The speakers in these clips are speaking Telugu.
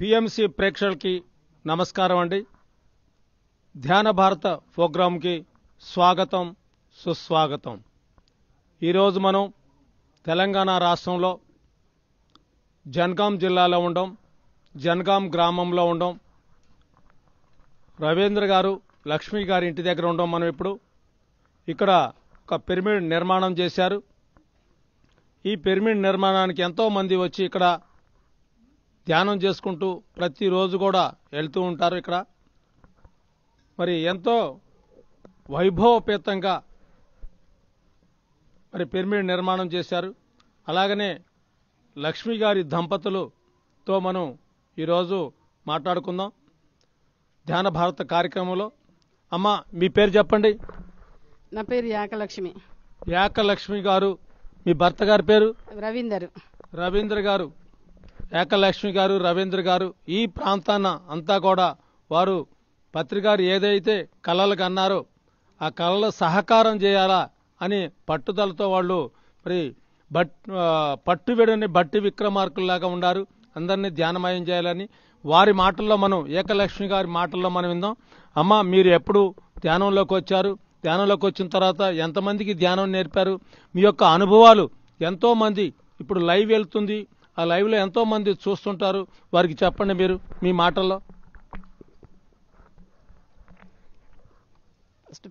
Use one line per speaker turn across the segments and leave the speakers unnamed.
పిఎంసి ప్రేక్షకులకి నమస్కారం అండి. ధ్యాన భారత ప్రోగ్రాంకి స్వాగతం, సుస్వాగతం. ఈరోజు మనం తెలంగాణ రాష్ట్రంలో జనగాం జిల్లాలో ఉండం, జనగాం గ్రామంలో ఉండం. రవీంద్ర గారు, లక్ష్మి గారి ఇంటి దగ్గర ఉండం. మనం ఇప్పుడు ఇక్కడ ఒక పిరమిడ్ నిర్మాణం చేశారు. ఈ పిరమిడ్ నిర్మాణానికి ఎంతో మంది వచ్చి ఇక్కడ ధ్యానం చేసుకుంటూ ప్రతిరోజు కూడా వెళ్తూ ఉంటారు. ఇక్కడ మరి ఎంతో వైభవపేతంగా మరి పిరమిడ్ నిర్మాణం చేశారు. అలాగనే లక్ష్మి గారి దంపతులతో మనం ఈరోజు మాట్లాడుకుందాం ధ్యాన భారత కార్యక్రమంలో. అమ్మ, మీ పేరు చెప్పండి.
నా పేరు యాకలక్ష్మి.
యాకలక్ష్మి గారు, మీ భర్త గారి పేరు?
రవీందర్
గారు. ఏకలక్ష్మి గారు, రవీంద్ర గారు ఈ ప్రాంతాన్న అంతా కూడా వారు పత్రికారు ఏదైతే కళలకు అన్నారో ఆ కళల సహకారం చేయాలా అని పట్టుదలతో వాళ్ళు మరి పట్టువిడని బట్టి విక్రమార్కుల్లాగా ఉన్నారు. అందరినీ ధ్యానమయం చేయాలని వారి మాటల్లో మనం, ఏకలక్ష్మి గారి మాటల్లో మనం విందాం. అమ్మ, మీరు ఎప్పుడు ధ్యానంలోకి వచ్చారు? ధ్యానంలోకి వచ్చిన తర్వాత ఎంతమందికి ధ్యానం నేర్పారు? మీ యొక్క అనుభవాలు ఎంతోమంది ఇప్పుడు లైవ్ వెళ్తుంది, ఆ లైవ్లో ఎంతో మంది చూస్తుంటారు, వారికి చెప్పండి మీరు మీ మాటల్లో.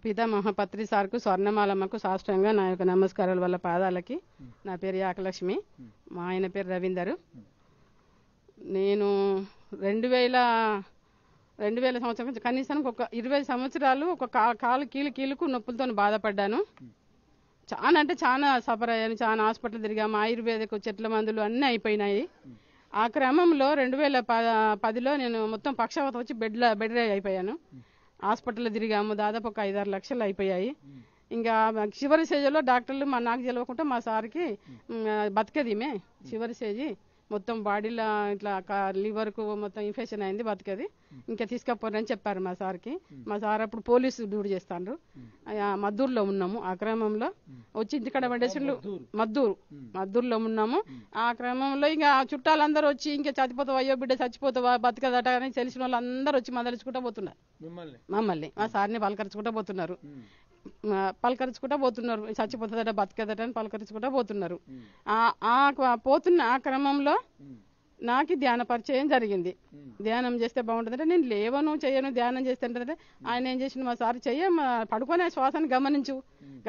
పితామహపత్రి సార్కు, స్వర్ణమాలమ్మకు సాష్టంగా నా యొక్క నమస్కారాల వల్ల పాదాలకి. నా పేరు యాకలక్ష్మి, మా ఆయన పేరు రవీందర్. నేను 2000 సంవత్సరం నుంచి కనీసానికి ఒక 20 సంవత్సరాలు ఒక కాలు కీలుకు నొప్పులతో బాధపడ్డాను. చాలా అంటే చాలా సఫర్ అయ్యాను. చాలా హాస్పిటల్ తిరిగాము. ఆయుర్వేదిక్ చెట్ల మందులు అన్నీ అయిపోయినాయి. ఆ క్రమంలో 2010లో నేను మొత్తం పక్షవాతం వచ్చి బెడ్ అయిపోయాను. హాస్పిటల్లో తిరిగాము. దాదాపు ఒక 5-6 లక్షలు అయిపోయాయి. ఇంకా చివరి స్టేజ్లో డాక్టర్లు నాకు తెలియకుండా మా సార్కి బతికేదిమే చివరి స్టేజీ, మొత్తం బాడీలో ఇట్లా లివర్కు మొత్తం ఇన్ఫెక్షన్ అయింది, బతికేది, ఇంకా తీసుకపోరని చెప్పారు మా సార్కి. మా సార్ అప్పుడు పోలీసు డ్యూటీ చేస్తాండ్రు. మద్దూరులో ఉన్నాము. ఆ క్రమంలో వచ్చి ఇంటికాడ పడేసిండ్రు. మద్దూరులో ఉన్నాము. ఆ క్రమంలో ఇంకా చుట్టాలందరూ వచ్చి ఇంకా చచ్చిపోతావా, అయ్యో బిడ్డ చచ్చిపోతావా, బతకదట అని తెలిసిన వాళ్ళు అందరూ వచ్చి మందలించుకుంటూ పోతున్నారు. మమ్మల్ని మా సార్ని పలకరించుకుంటూ పోతున్నారు. చచ్చిపోతుందట, బతకదట అని పలకరించుకుంటూ పోతున్నారు. పోతున్న ఆ క్రమంలో నాకు ధ్యాన పరిచయం జరిగింది. ధ్యానం చేస్తే బాగుంటుందంటే నేను చేయను, ధ్యానం చేస్తే అంటే ఆయన ఏం చేసిన, మా సార్ పడుకునే శ్వాసను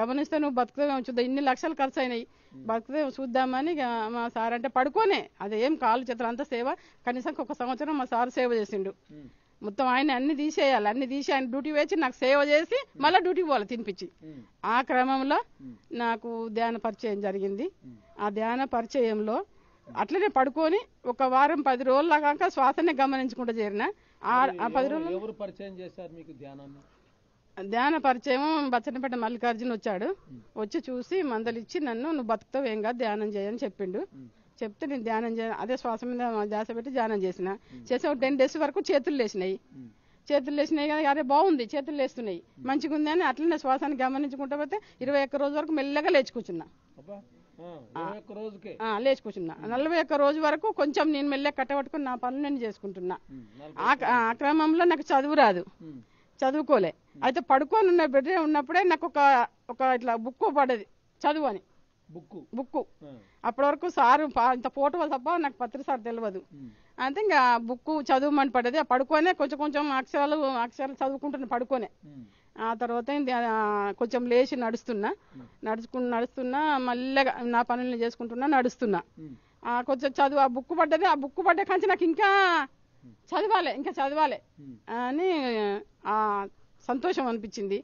గమనిస్తే నువ్వు బతుకుతే చూద్దాం, ఇన్ని లక్షలు ఖర్చు అయినాయి, బతుకుతే చూద్దామని మా సార్ అంటే పడుకోనే, అదేం కాలు చేతులు అంతా సేవ. కనీసం ఒక సంవత్సరం మా సార్ సేవ చేసిండు. మొత్తం ఆయన అన్ని తీసి ఆయన డ్యూటీ వేసి నాకు సేవ చేసి మళ్ళీ డ్యూటీకి పోవాలి తినిపించి. ఆ క్రమంలో నాకు ధ్యాన పరిచయం జరిగింది. ఆ ధ్యాన పరిచయంలో అట్లనే పడుకొని ఒక వారం 10 రోజుల కాక శ్వాసనే గమనించుకుంటూ చేరిన. ఆ 10 రోజులు ధ్యాన పరిచయం బచ్చనపేట మల్లికార్జున వచ్చాడు. వచ్చి చూసి మందలిచ్చి నన్ను, నువ్వు బతుకుతావు, ఏం కాదు, ధ్యానం చేయని చెప్పిండు. చెప్తే నేను ధ్యానం అదే శ్వాస మీద ధ్యాస పెట్టి ధ్యానం చేసిన. చేసి ఒక 10 days వరకు చేతులు లేచినాయి కదా, అరే బాగుంది, చేతులు లేస్తున్నాయి, మంచిగా ఉంది అని అట్లనే శ్వాసాన్ని గమనించుకుంటూ పోతే 21 రోజు వరకు మెల్లగా లేచుకూర్చున్నా. 41 రోజు వరకు కొంచెం నేను మెల్లగా కట్టబట్టుకుని నా పనులు నేను చేసుకుంటున్నా. ఆ క్రమంలో నాకు చదువు రాదు, చదువుకోలే. అయితే పడుకొని ఉన్న బిడ్డ ఉన్నప్పుడే నాకు ఒక ఇట్లా బుక్ పడేది చదువు అని, బుక్కు. అప్పటి వరకు సారు ఇంత ఫోటో తప్ప నాకు పత్రి సార్ తెలియదు. అంటే ఇంకా బుక్ చదువుమని పడేది. పడుకోనే కొంచెం అక్షరాలు చదువుకుంటున్నా పడుకోనే. ఆ తర్వాత కొంచెం లేచి నడుస్తున్నా మళ్ళీ నా పనులు చేసుకుంటున్నా, నడుస్తున్నా. కొంచెం చదువు ఆ బుక్ పడ్డది. ఆ బుక్ పడ్డే కంచి నాకు ఇంకా చదవాలి అని సంతోషం అనిపించింది.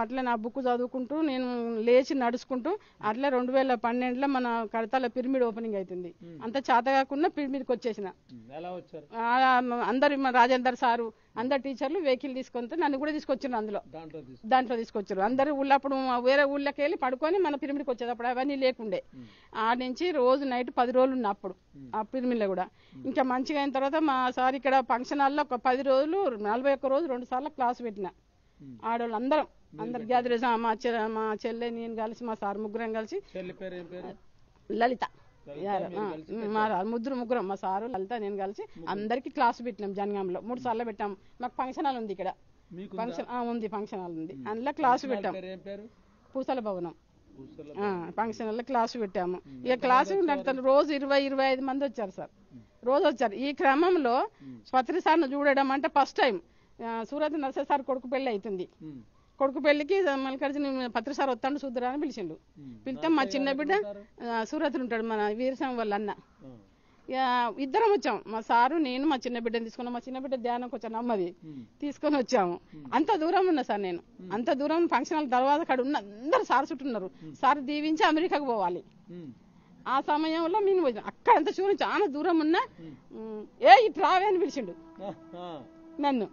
అట్లే నా బుక్ చదువుకుంటూ నేను లేచి నడుచుకుంటూ అట్లే 2012లో మన కడతాల పిరమిడ్ ఓపెనింగ్ అవుతుంది. అంత చేత కాకుండా పిరమిడ్కి వచ్చేసిన. అందరు రాజేందర్ సారు, అందరు టీచర్లు వెహికల్ తీసుకొని నన్ను కూడా తీసుకొచ్చారు. దాంట్లో తీసుకొచ్చారు. అందరు ఊళ్ళప్పుడు వేరే ఊళ్ళకి వెళ్ళి పడుకొని మన పిరమిడ్కి వచ్చేది. అప్పుడు అవన్నీ లేకుండే. ఆ నుంచి రోజు నైట్ 10 రోజులు ఉన్న అప్పుడు ఆ పిరమిడ్లో కూడా. ఇంకా మంచిగా అయిన తర్వాత మా సార్ ఇక్కడ ఫంక్షన్ హాల్లో ఒక 10 రోజులు 41 రోజు 2 సార్లు క్లాస్ పెట్టిన. ఆడవాళ్ళు అందరు గ్యాదర్ చేసాం. మా చెల్లె, నేను కలిసి, మా సార్ ముగ్గురం కలిసి. లలిత ముగ్గురం మా సారు లలిత నేను కలిసి అందరికి క్లాస్ పెట్టినాం జనగాంలో 3 సార్లు పెట్టాం. మాకు ఫంక్షన్ హాల్ ఉంది ఇక్కడ, ఫంక్షన్ ఉంది, ఫంక్షన్ హాల్ ఉంది, అందులో క్లాసు పెట్టాం. పూసల భవనం ఫంక్షన్ హాల్లో క్లాసు పెట్టాము. ఇక క్లాసు నడుతాను రోజు 20-25 మంది వచ్చారు సార్, రోజు వచ్చారు. ఈ క్రమంలో స్వత్రి సార్ను చూడడం అంటే first time Surat Narasayya sir కొడుకు పెళ్లి అవుతుంది. కొడుకు పెళ్లికి మల్లికార్జున పత్రి సార్ వస్తాడు చూద్దురా అని పిలిచిండు. పిలితే మా చిన్న బిడ్డ సూరత్లు ఉంటాడు మన వీరస్వామి వాళ్ళ అన్న. ఇక ఇద్దరం వచ్చాం, మా సారు నేను మా చిన్న బిడ్డని తీసుకున్నాం. మా చిన్న బిడ్డ ధ్యానంకి వచ్చాను అమ్మది తీసుకొని వచ్చాము. అంత దూరం ఉన్నా సార్ నేను, అంత దూరం ఫంక్షన్ హాల్ తర్వాత కాడ ఉన్న అందరు సార్ చుట్టున్నారు. సార్ దీవించి అమెరికాకు పోవాలి. ఆ సమయంలో మేము అక్కడ అంత చూడండి చాలా దూరం ఉన్నా ఇటు రావే అని పిలిచిండు నన్ను,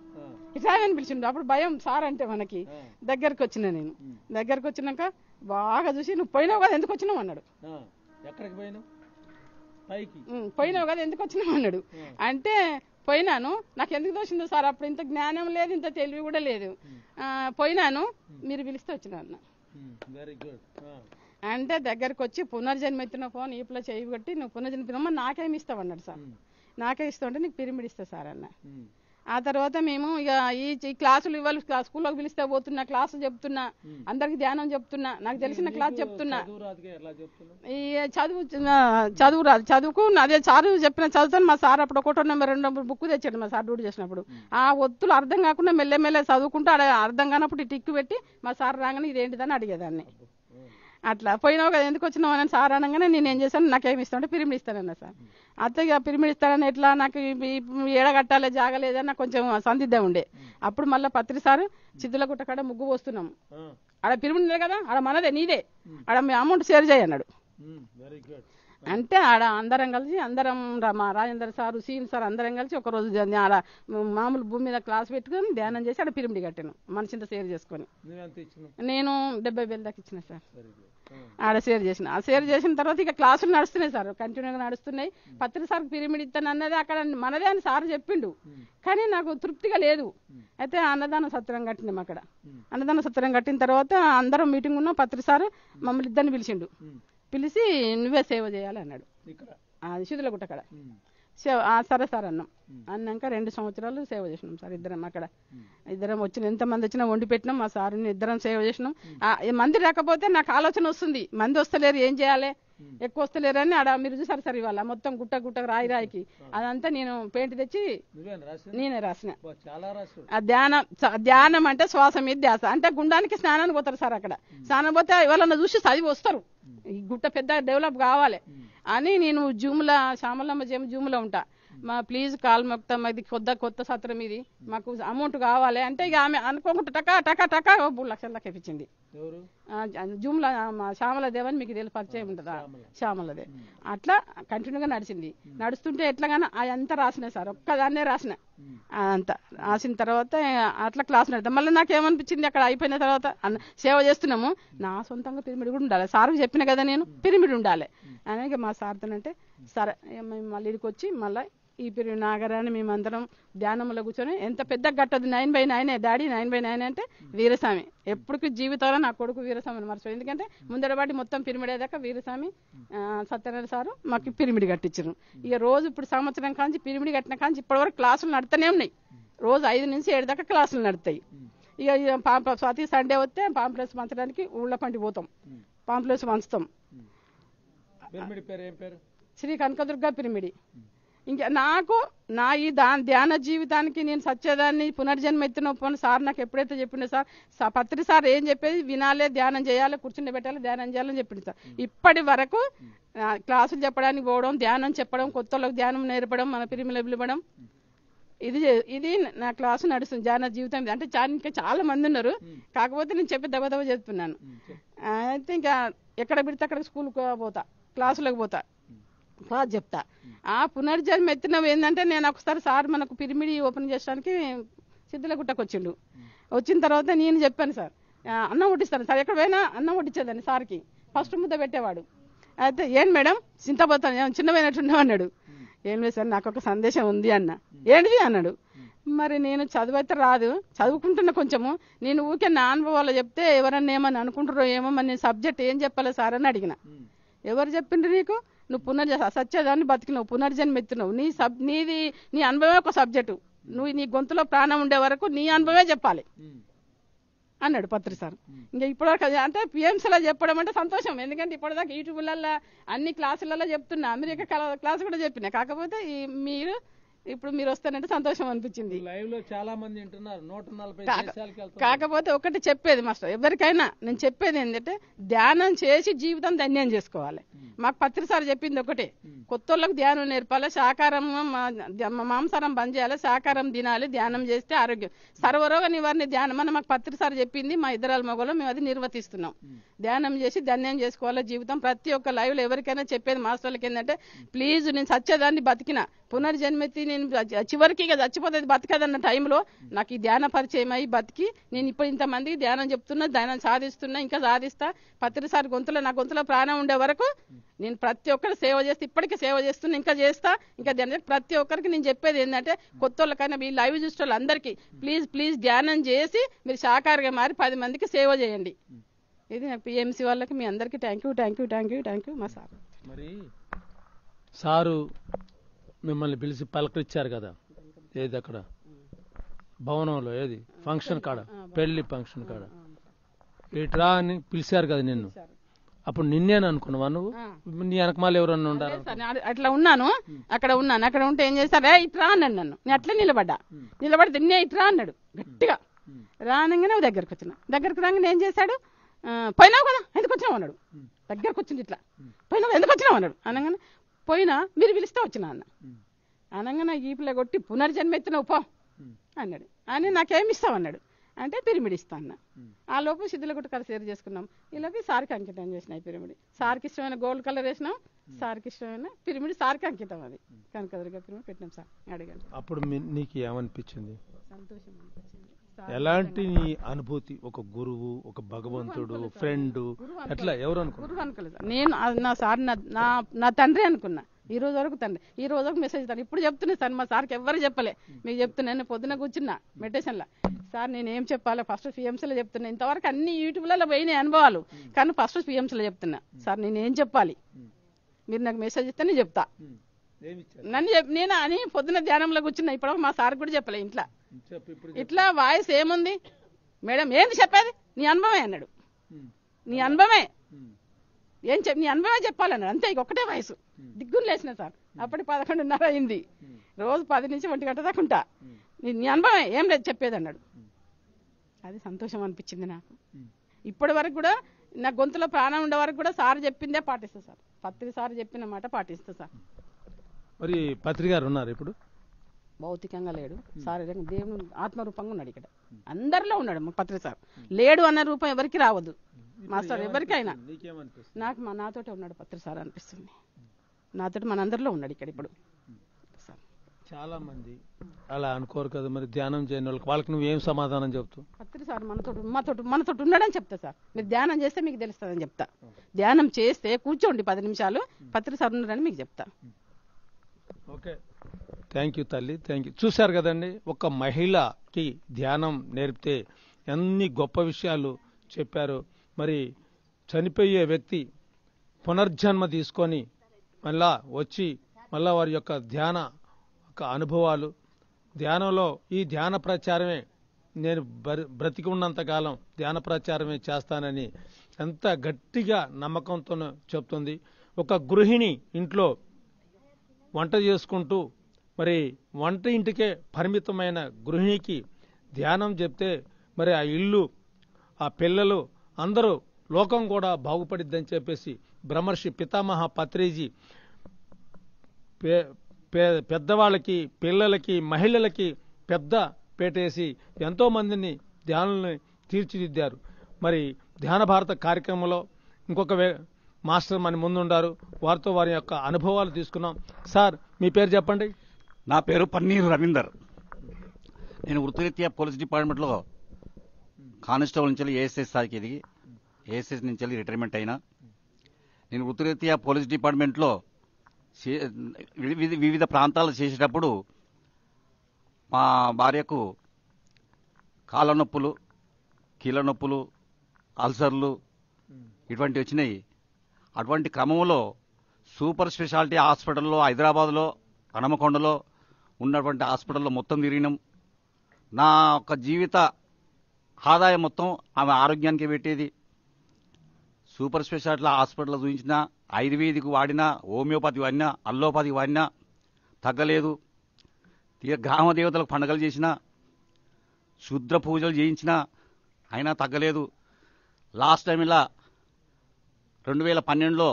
ఇటు రావే అని పిలిచిండు. అప్పుడు భయం సార్ అంటే మనకి. దగ్గరకు వచ్చిన నేను, దగ్గరకు వచ్చినాక బాగా చూసి నువ్వు పోయినావు కదా ఎందుకు వచ్చినావు అన్నాడు. పోయినావు కదా ఎందుకు వచ్చినావు అన్నాడు. అంటే పోయినాను, నాకు ఎందుకు తోచిందో సార్ అప్పుడు ఇంత జ్ఞానం లేదు, ఇంత తెలివి కూడా లేదు. పోయినాను, మీరు పిలిస్తే వచ్చినా అన్న. అంటే దగ్గరకు వచ్చి పునర్జన్మ ఎత్తున ఫోన్ ఈపులో చేయి కొట్టి నువ్వు పునర్జన్మ నాకేమి ఇస్తావు అన్నాడు సార్. నాకే ఇస్తావు అంటే నీకు పిరమిడ్ ఇస్తా సార్ అన్న. ఆ తర్వాత మేము ఇక ఈ క్లాసులు ఇవ్వాలి, స్కూల్లోకి పిలిస్తే పోతున్నా, క్లాసు చెప్తున్నా, అందరికి ధ్యానం చెప్తున్నా, నాకు తెలిసిన క్లాస్ చెప్తున్నా. ఈ చదువు రాదు, చదువుకు అదే సారు చెప్పిన చదువుతాను. మా సార్ అప్పుడు 1 నెంబర్ 2 నెంబర్ బుక్ తెచ్చాడు మా సార్ డ్యూటీ చేసినప్పుడు. ఆ ఒత్తులు అర్థం కాకుండా మెల్లె చదువుకుంటూ అర్థం కానప్పుడు టిక్కు పెట్టి మా సార్ రాగానే ఇదేంటిదని అడిగేదాన్ని. అట్లా పోయినావు కదా ఎందుకు వచ్చినావు అని సార్ అనగానే నేను ఏం చేశాను, నాకేమి ఇస్తానంటే పిరమిడ్ ఇస్తానన్నా సార్. అత్తగా పిరమిడ్ ఇస్తానని ఎట్లా నాకు ఏడగట్టాలి జాగలేదని నాకు కొంచెం సందిగ్ధం ఉండే. అప్పుడు మళ్ళీ పత్రి సార్ చిద్దులగుట్ట కాడ ముగ్గు పోస్తున్నాము. ఆడ పిరమిడ్ లేదు కదా, ఆడ మనదే నీదే, ఆడ మీ అమౌంట్ షేర్ చేయన్నాడు. అంటే ఆడ అందరం కలిసి మా రాజేంద్ర సారు సీన్ సార్ అందరం కలిసి ఒకరోజు ఆడ మామూలు భూమి మీద క్లాస్ పెట్టుకుని ధ్యానం చేసి ఆడ పిరమిడ్ కట్టాను మనిషింత షేర్ చేసుకొని. నేను 70,000 దాకా ఇచ్చిన సార్. ఆడ షేర్ చేసిన. ఆ షేర్ చేసిన తర్వాత ఇక క్లాసులు నడుస్తున్నాయి సార్, కంటిన్యూగా నడుస్తున్నాయి. పత్రి సార్కి పిరమిడ్ ఇస్తాను అన్నది అక్కడ మనదే అని సార్ చెప్పిండు, కానీ నాకు తృప్తిగా లేదు. అయితే అన్నదాన సత్రం కట్టినాం. అక్కడ అన్నదాన సత్రం కట్టిన తర్వాత అందరం మీటింగ్ ఉన్నాం. పత్రి సార్ మమ్మల్ని ఇద్దరిని పిలిచిండు. పిలిచి నువ్వే సేవ చేయాలి అన్నాడు. అది శిథిలగుట్ట అక్కడ సరే సార్ అన్నాం. అన్నాక 2 సంవత్సరాలు సేవ చేసినాం సార్ ఇద్దరం. అక్కడ ఇద్దరం వచ్చిన ఎంతమంది వచ్చినా వండి పెట్టినాం. మా సార్ని ఇద్దరం సేవ చేసినాం. మంది రాకపోతే నాకు ఆలోచన వస్తుంది, మంది వస్తలేరు ఏం చేయాలి, ఎక్కువ వస్తలేరు అని. ఆడ మీరు చూసారు సార్ ఇవాళ మొత్తం గుట్ట రాయికి అదంతా నేను పెయింట్ తెచ్చి నేనే రాసిన. ధ్యానం అంటే శ్వాస మీద ధ్యాస. అంటే గుండానికి స్నానానికి పోతారు సార్. అక్కడ స్నానం పోతే ఎవరన్నా చూసి చదివి వస్తారు, ఈ గుట్ట పెద్ద డెవలప్ కావాలి అని. నేను జూమ్లో శ్యామలమ్మ జూమ్లో ఉంటా. ప్లీజ్ కాల్ మొత్తం ఇది కొత్త సత్రం, ఇది మాకు అమౌంట్ కావాలి అంటే ఇక ఆమె అనుకోకుండా టకా 3 లక్షల దాకా ఇప్పించింది. జూమ్లో శ్యామలదేవ్ అని మీకు తెలిసి పరిచయం ఉంటుందా, శ్యామలదేవ్. అట్లా కంటిన్యూగా నడిచింది. నడుస్తుంటే ఎట్లాగానో అదంతా రాసిన సార్, ఒక్కదాన్నే రాసిన. అంతా రాసిన తర్వాత అట్లా క్లాస్ నడుతాం. మళ్ళీ నాకేమనిపించింది అక్కడ అయిపోయిన తర్వాత సేవ చేస్తున్నాము, నా సొంతంగా పిరమిడ్ కూడా ఉండాలి. సార్ చెప్పిన కదా నేను పిరమిడ్ ఉండాలి అని మా సార్తోనంటే సరే మేము మళ్ళీ ఇక్కడికి వచ్చి మళ్ళీ ఈ పిరమిడ్ నాగరాన్ని మేమందరం ధ్యానంలో కూర్చొని ఎంత పెద్ద గట్టదు 9/9 డాడీ 9/9 అంటే వీరస్వామి. ఎప్పటికీ జీవితంలో నా కొడుకు వీరస్వామిని మర్చిపోయి, ఎందుకంటే ముందర వాటి మొత్తం పిరమిడ్ అయ్యాక వీరస్వామి సత్యనారాయణ సారు మాకు పిరమిడ్ కట్టించారు. ఇక రోజు ఇప్పుడు సంవత్సరం కాంచి పిరమిడ్ కట్టిన కాంచి ఇప్పటివరకు క్లాసులు నడుతూనే ఉన్నాయి. రోజు 5 నుంచి 7 దాకా క్లాసులు నడుతాయి. ఇక ప్రతి సండే వస్తే పాంప్లెట్స్ పంచడానికి ఊళ్ళ పండి పోతాం, పాంప్లెట్స్ పంచుతాం. శ్రీ కనకదుర్గ పిరమిడ్. ఇంకా నాకు నా ఈ ధ్యాన జీవితానికి నేను సత్యదాన్ని పునర్జన్మ ఎత్తిన సార్ నాకు ఎప్పుడైతే చెప్పిండో సార్ పత్రి సార్ ఏం చెప్పేది వినాలే, ధ్యానం చేయాలి, కూర్చుని పెట్టాలి, ధ్యానం చేయాలని చెప్పింది సార్. ఇప్పటి వరకు క్లాసులు చెప్పడానికి పోవడం, ధ్యానం చెప్పడం, కొత్త వాళ్ళకి ధ్యానం నేర్పడం, మన పిరిమిలు ఇవ్వడం, ఇది నా క్లాసు నడుస్తుంది ధ్యాన జీవితం. అంటే ఇంకా చాలా మంది ఉన్నారు, కాకపోతే నేను చెప్పి దెబ్బ చెప్తున్నాను. అయితే ఇంకా ఎక్కడ పెడితే అక్కడ స్కూల్కి పోతా, క్లాసులకు పోతా, క్లాస్ చెప్తా. ఆ పునర్జన్మ ఎత్తినవి ఏంటంటే నేను ఒకసారి సార్ మనకు పిరమిడ్ ఓపెన్ చేయడానికి సిద్ధులగుట్టకు వచ్చిండు. వచ్చిన తర్వాత నేను చెప్పాను సార్ అన్నం వడ్డిస్తాను సార్, ఎక్కడ పోయినా అన్నం వడ్డించేదాన్ని సార్కి. ఫస్ట్ ముద్ద పెట్టేవాడు. అయితే ఏం మేడం చింతపోతాను చిన్నపోయినట్టున్నావు అన్నాడు. ఏం లేదు సార్ నాకు ఒక సందేశం ఉంది అన్న. ఏంటిది అన్నాడు. మరి నేను చదువు అయితే రాదు, చదువుకుంటున్నా కొంచెము, నేను ఊరికే నా అనుభవాలు చెప్తే ఎవరన్నా ఏమని అనుకుంటారో ఏమో, మరి నేను సబ్జెక్ట్ ఏం చెప్పాలి సార్ అని అడిగిన. ఎవరు చెప్పిండ్రు నీకు, నువ్వు సత్యదాన్ని బతికినావు, పునర్జన్మ ఎత్తున్నావు, నీ అనుభవమే ఒక సబ్జెక్టు, నువ్వు నీ గొంతులో ప్రాణం ఉండే వరకు నీ అనుభవమే చెప్పాలి అన్నాడు పత్రి సార్. ఇంకా ఇప్పటివరకు అంటే పిఎంసీలో చెప్పడం అంటే సంతోషం, ఎందుకంటే ఇప్పటిదాకా యూట్యూబ్లలో అన్ని క్లాసులలో చెప్తున్నా, అమెరికా క్లాస్ కూడా చెప్పినా, కాకపోతే ఇప్పుడు మీరు వస్తానంటే సంతోషం అనిపించింది.
లైవ్ లో చాలా మంది వింటున్నారు, 140 దేశాలకు వెళ్తున్నారు.
కాకపోతే ఒకటి చెప్పేది మాస్టర్, ఎవరికైనా నేను చెప్పేది ఏంటంటే ధ్యానం చేసి జీవితం ధన్యం చేసుకోవాలి. మాకు పత్రి సార్ చెప్పింది ఒకటే, కొత్తోళ్ళకు ధ్యానం నేర్పాలి, శాకారం మాంసారం బంద్ చేయాలి, శాకారం తినాలి, ధ్యానం చేస్తే ఆరోగ్యం, సర్వరోగ నివారణ ధ్యానం అని మాకు పత్రి సార్ చెప్పింది. మా ఇద్దరాల మగలో మేము అది నిర్వర్తిస్తున్నాం. ధ్యానం చేసి ధన్యం చేసుకోవాలి జీవితం. ప్రతి ఒక్క లైవ్ లో ఎవరికైనా చెప్పేది మాస్టర్లకి ఏంటంటే, ప్లీజ్ నేను సత్యదాన్ని బతికిన, పునర్జన్మెత్తి నేను చివరికి ఇక చచ్చిపోతుంది బతకదన్న టైంలో నాకు ఈ ధ్యాన పరిచయం అయ్యి బతికి నేను ఇప్పుడు ఇంతమందికి ధ్యానం చెప్తున్నా, ధ్యానం సాధిస్తున్నా, ఇంకా సాధిస్తా. పత్రి సార్ నా గొంతులో ప్రాణం ఉండే వరకు నేను ప్రతి ఒక్కరు సేవ చేస్తే, ఇప్పటికీ సేవ చేస్తున్నా, ఇంకా చేస్తా. ఇంకా ప్రతి ఒక్కరికి నేను చెప్పేది ఏంటంటే, కొత్త వాళ్ళకైనా మీ లైవ్ చూసే వాళ్ళందరికీ ప్లీజ్ ధ్యానం చేసి మీరు శాకాహారిగా మారి 10 మందికి సేవ చేయండి. ఇది నాకు పిఎంసీ వాళ్ళకి మీ అందరికీ థ్యాంక్ యూ మా సార్.
మరి సారు మిమ్మల్ని పిలిచి పలకరించారు కదా, ఏది అక్కడ భవనంలో, ఏది ఫంక్షన్ కాడ, పెళ్లి ఫంక్షన్ కాడ ఇట్రా అని పిలిచారు కదా నిన్ను, అప్పుడు నిన్నేను అనుకున్నావా నువ్వు? నీ వెనకమాల ఎవరన్నా ఉండారు?
అట్లా ఉన్నాను, అక్కడ ఉంటే ఏం చేస్తారా, ఇట్రా అన్నాడు నన్ను. నేను అట్లా నిలబడితే నిన్నే ఇట్రా అన్నాడు గట్టిగా. రానంగానే దగ్గరకు రాగానే ఏం చేశాడు, పోయినావు కదా ఎందుకు వచ్చినావు అన్నాడు. దగ్గరకు వచ్చింది ఇట్లా, పోయినావు ఎందుకు వచ్చినావు అన్నాడు. అనగానే పోయినా మీరు పిలిస్తే వచ్చినా అన్న. అనగానే ఈపులో కొట్టి పునర్జన్మ ఎత్తున్నావు పో అన్నాడు. అని నాకేమి ఇస్తావు అన్నాడు. అంటే పిరమిడ్ ఇస్తా అన్న. ఆ లోపు సిద్ధులగుట్ట కల షేర్ చేసుకున్నాం. ఇలాగే సార్కి అంకితం చేసిన ఈ పిరమిడ్. సార్కి ఇష్టమైన గోల్డ్ కలర్ వేసినాం, సార్కి ఇష్టమైన పిరమిడ్ సార్కి అంకితం. అది కనకదుర్గ పిరమిడ్ పెట్టినాం సార్. అడిగాను.
అప్పుడు నీకు ఏమనిపించింది?
సంతోషం అనిపించింది.
ఎలాంటి నీ అనుభూతి? ఒక గురువు, ఒక భగవంతుడు, ఫ్రెండ్, ఎట్లా ఎవరు అనుకున్నా?
గురువు అనుకోలేదు నేను. నా సార్ నా తండ్రి అనుకున్నా. ఈ రోజు వరకు తండ్రి, ఈ రోజు వరకు మెసేజ్ ఇస్తాను. ఇప్పుడు చెప్తున్నా సార్, మా సార్కి ఎవరు చెప్పలే, మీకు చెప్తున్నా. నేను పొద్దున కూర్చున్నా మెడిటేషన్లో, సార్ నేను ఏం చెప్పాలో ఫస్ట్ పిఎంసీలో చెప్తున్నా. ఇంతవరకు అన్ని యూట్యూబ్లలో పోయినాయి అనుభవాలు, కానీ ఫస్ట్ పిఎంసీలో చెప్తున్నా. సార్ నేను ఏం చెప్పాలి, మీరు నాకు మెసేజ్ ఇస్తే నేను చెప్తా. నేను అని పొద్దున ధ్యానంలో కూర్చున్నా. ఇప్పుడు మా సార్ కూడా చెప్పలే ఇంట్లో. ఇట్లా వాయిస్ ఏముంది మేడం, ఏంది చెప్పేది, నీ అనుభవమే అన్నాడు. నీ అనుభవమే నీ అనుభవమే చెప్పాలన్నాడు. అంతే, ఇక ఒకటే వయసు. దిగ్గులు లేచిన సార్. అప్పటి 11:30 అయింది. రోజు 10 నుంచి 1 గంట దాకా ఉంటా. నీ అనుభవమే, ఏం లేదు చెప్పేది అన్నాడు. అది సంతోషం అనిపించింది నాకు. ఇప్పటి వరకు కూడా నా గొంతులో ప్రాణం ఉండే వరకు కూడా సార్ చెప్పిందే పాటిస్తా సార్. పత్రి సార్ చెప్పిన మాట పాటిస్తా సార్.
మరి పత్రి గారు ఉన్నారు ఇప్పుడు?
భౌతికంగా లేడు, శారీరకంగా దేవుని ఆత్మరూపంగా ఉన్నాడు. ఇక్కడ అందరిలో ఉన్నాడు పత్రి సార్. లేడు అన్న రూపం ఎవరికి రావద్దు మాస్టర్, ఎవరికైనా. నాకు నాతోటే ఉన్నాడు పత్రి సార్ అనిపిస్తుంది. నాతోటి మనందరిలో ఉన్నాడు ఇక్కడ ఇప్పుడు.
చాలా మంది అలా అనుకోరు కదా, మరి ధ్యానం చేయని వాళ్ళకి నువ్వేం సమాధానం చెప్తావు?
పత్రి సార్ మనతోటి ఉన్నాడని చెప్తా సార్. మీరు ధ్యానం చేస్తే మీకు తెలుస్తుందని చెప్తా. ధ్యానం చేస్తే కూర్చోండి 10 నిమిషాలు, పత్రి సార్ ఉన్నాడని మీకు చెప్తా.
ఓకే, థ్యాంక్ యూ తల్లి, థ్యాంక్ యూ. చూశారు కదండి, ఒక మహిళకి ధ్యానం నేర్పితే ఎన్ని గొప్ప విషయాలు చెప్పారు. మరి చనిపోయే వ్యక్తి పునర్జన్మ తీసుకొని మళ్ళా వచ్చి మళ్ళా వారి యొక్క ధ్యాన అనుభవాలు, ధ్యానంలో ఈ ధ్యాన ప్రచారమే, నేను బ్రతికి ఉన్నంతకాలం ధ్యాన ప్రచారమే చేస్తానని ఎంత గట్టిగా నమ్మకంతో చెప్తుంది. ఒక గృహిణి ఇంట్లో వంట చేసుకుంటూ మరి వంట ఇంటికే పరిమితమైన గృహిణికి ధ్యానం చెప్తే మరి ఆ ఇల్లు, ఆ పిల్లలు అందరూ, లోకం కూడా బాగుపడిద్దని చెప్పేసి బ్రహ్మర్షి పితామహ పత్రిజీ పెద్దవాళ్ళకి, పిల్లలకి, మహిళలకి పెద్ద పేటేసి ఎంతో మందిని ధ్యానాలని తీర్చిదిద్దారు. మరి ధ్యాన భారత కార్యక్రమంలో ఇంకొక మాస్టర్ మన ముందుండారు, వారితో వారి యొక్క అనుభవాలు తీసుకున్నాం. సార్ మీ పేరు చెప్పండి.
నా పేరు పన్నీరు రవీందర్. నేను వృత్తిరీత్యా పోలీస్ డిపార్ట్మెంట్లో కానిస్టేబుల్ నుంచి ఏఎస్ఎస్ స్థాయికి ఎదిగి ఏఎస్ఎస్ నుంచి రిటైర్మెంట్ అయినా. నేను వృత్తిరీత్యా పోలీస్ డిపార్ట్మెంట్లో వివిధ ప్రాంతాలు చేసేటప్పుడు మా భార్యకు కాళ్ళ నొప్పులు, కీళ్ళ నొప్పులు, అల్సర్లు ఇటువంటివి వచ్చినాయి. అటువంటి క్రమంలో సూపర్ స్పెషాలిటీ హాస్పిటల్లో హైదరాబాద్లో హనుమకొండలో ఉన్నటువంటి హాస్పిటల్లో మొత్తం తిరిగినాం. నా యొక్క జీవిత ఆదాయం మొత్తం ఆమె ఆరోగ్యానికి పెట్టేది. సూపర్ స్పెషాలిటీ హాస్పిటల్లో చూపించిన, ఆయుర్వేదిక్ వాడినా, హోమియోపతి వాడినా, అల్లోపతి వాడినా తగ్గలేదు. గ్రామ దేవతలకు పండుగలు చేసిన, శుద్ర పూజలు చేయించిన, అయినా తగ్గలేదు. లాస్ట్ టైం ఇలా 2012లో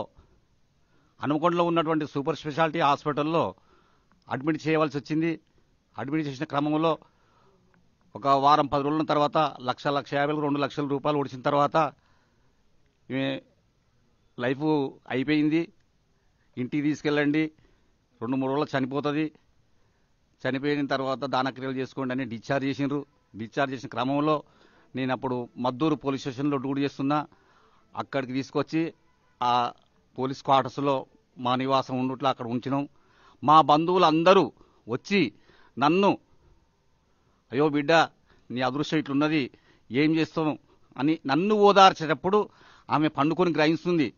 హనుమకొండలో ఉన్నటువంటి సూపర్ స్పెషాలిటీ హాస్పిటల్లో అడ్మిట్ చేయవలసి వచ్చింది. అడ్మిట్ చేసిన క్రమంలో ఒక వారం 10 రోజుల తర్వాత 1,50,000 2 లక్షల రూపాయలు ఒడిచిన తర్వాత లైఫ్ అయిపోయింది, ఇంటికి తీసుకెళ్ళండి, 2-3 రోజులు చనిపోతుంది, చనిపోయిన తర్వాత దానక్రియలు చేసుకోండి అని డిశ్చార్జ్ చేసినారు. డిశ్చార్జ్ చేసిన క్రమంలో నేను అప్పుడు మద్దూరు పోలీస్ స్టేషన్లో డ్యూటీ చేస్తున్నా. అక్కడికి తీసుకొచ్చి ఆ పోలీస్ క్వార్టర్స్లో మా నివాసం ఉన్నట్లు అక్కడ ఉంచినాం. మా బంధువులు అందరూ వచ్చి నన్ను, అయ్యో బిడ్డ నీ అదృష్టం ఇట్లున్నది, ఏం చేస్తావు అని నన్ను ఓదార్చేటప్పుడు ఆమె పండుకొని గ్రహిస్తుంది.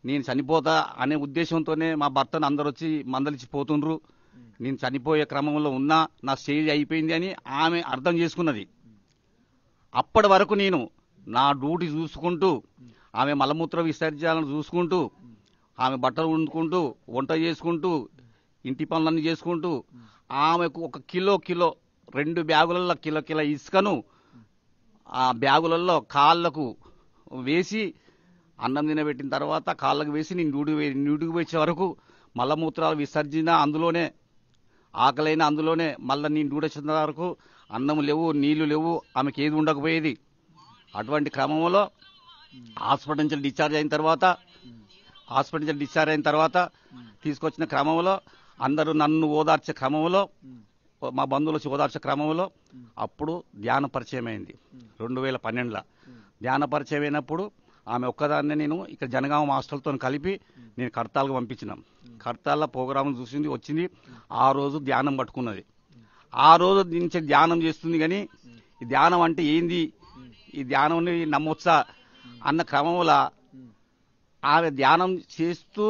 నేను చనిపోతా అనే ఉద్దేశంతోనే మా భర్తను అందరూ వచ్చి మందలిచ్చిపోతుండ్రు. నేను చనిపోయే క్రమంలో ఉన్నా, నా స్టేజ్ అయిపోయింది అని ఆమె అర్థం చేసుకున్నది. అప్పటి వరకు నేను నా డ్యూటీ చూసుకుంటూ, ఆమె మలమూత్ర విసర్జనలు చూసుకుంటూ, ఆమె బట్టలు వండుకుంటూ, వంట చేసుకుంటూ, ఇంటి పనులన్నీ చేసుకుంటూ, ఆమెకు 1 కిలో 2 బ్యాగులలో కిలో ఇసుకను ఆ బ్యాగులలో కాళ్ళకు వేసి అన్నం తినబెట్టిన తర్వాత కాళ్ళకు వేసి నేను డ్యూటీకి వచ్చే వరకు మలమూత్రాలు విసర్జన అందులోనే, ఆకలైన అందులోనే, మళ్ళీ నేను డ్యూటీ వచ్చిన వరకు అన్నం లేవు, నీళ్లు లేవు, ఆమెకి ఏది ఉండకపోయేది. అటువంటి క్రమంలో హాస్పిటల్ నుంచి డిశ్చార్జ్ అయిన తర్వాత తీసుకొచ్చిన క్రమంలో అందరూ నన్ను ఓదార్చే క్రమంలో, మా బంధువులు వచ్చి ఓదార్చే క్రమంలో అప్పుడు ధ్యాన పరిచయం అయింది. 2012లో ధ్యాన పరిచయం అయినప్పుడు ఆమె ఒక్కదాన్నే నేను ఇక్కడ జనగామ హాస్టల్తో కలిపి నేను కడతాలకు పంపించినాం. కడతాల ప్రోగ్రాం చూసింది, వచ్చింది. ఆ రోజు ధ్యానం పట్టుకున్నది. ఆ రోజు నుంచి ధ్యానం చేస్తుంది. కానీ ఈ ధ్యానం అంటే ఏంది, ఈ ధ్యానం నమ్మొచ్చా అన్న క్రమంలో ఆమె ధ్యానం చేస్తూ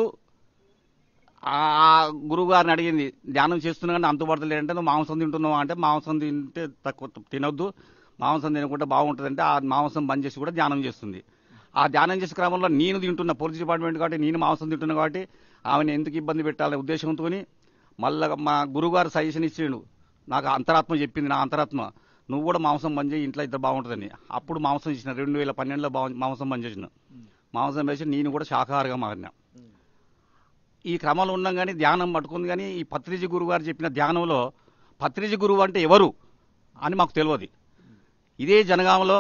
ఆ గురువు గారిని అడిగింది, ధ్యానం చేస్తున్నా కానీ అంతుపడతలేదంటే, నువ్వు మాంసం తింటున్నావు అంటే, మాంసం తింటే తక్కువ తినొద్దు, మాంసం తినకుంటే బాగుంటుందంటే ఆ మాంసం బంద్ చేసి కూడా ధ్యానం చేస్తుంది. ఆ ధ్యానం చేసే క్రమంలో నేను తింటున్నా, పోలీస్ డిపార్ట్మెంట్ కాబట్టి నేను మాంసం తింటున్నా కాబట్టి ఆమెను ఎందుకు ఇబ్బంది పెట్టాలనే ఉద్దేశంతో మళ్ళా మా గురువుగారు సజెషన్ ఇచ్చిండు. నాకు అంతరాత్మ చెప్పింది, నా అంతరాత్మ, నువ్వు కూడా మాంసం బంద్ చేయి, ఇంట్లో ఇద్దరు బాగుంటుందని. అప్పుడు మాంసం ఇచ్చిన 2012లో మాంసం బంద్ చేసిన. మాంసం వేసి నేను కూడా శాకాహారంగా మారినా. ఈ క్రమంలో ఉన్నాం. కానీ ధ్యానం పట్టుకుంది. కానీ ఈ పత్రిజీ గురువు గారు చెప్పిన ధ్యానంలో పత్రిజీ గురువు అంటే ఎవరు అని మాకు తెలియదు. ఇదే జనగామలో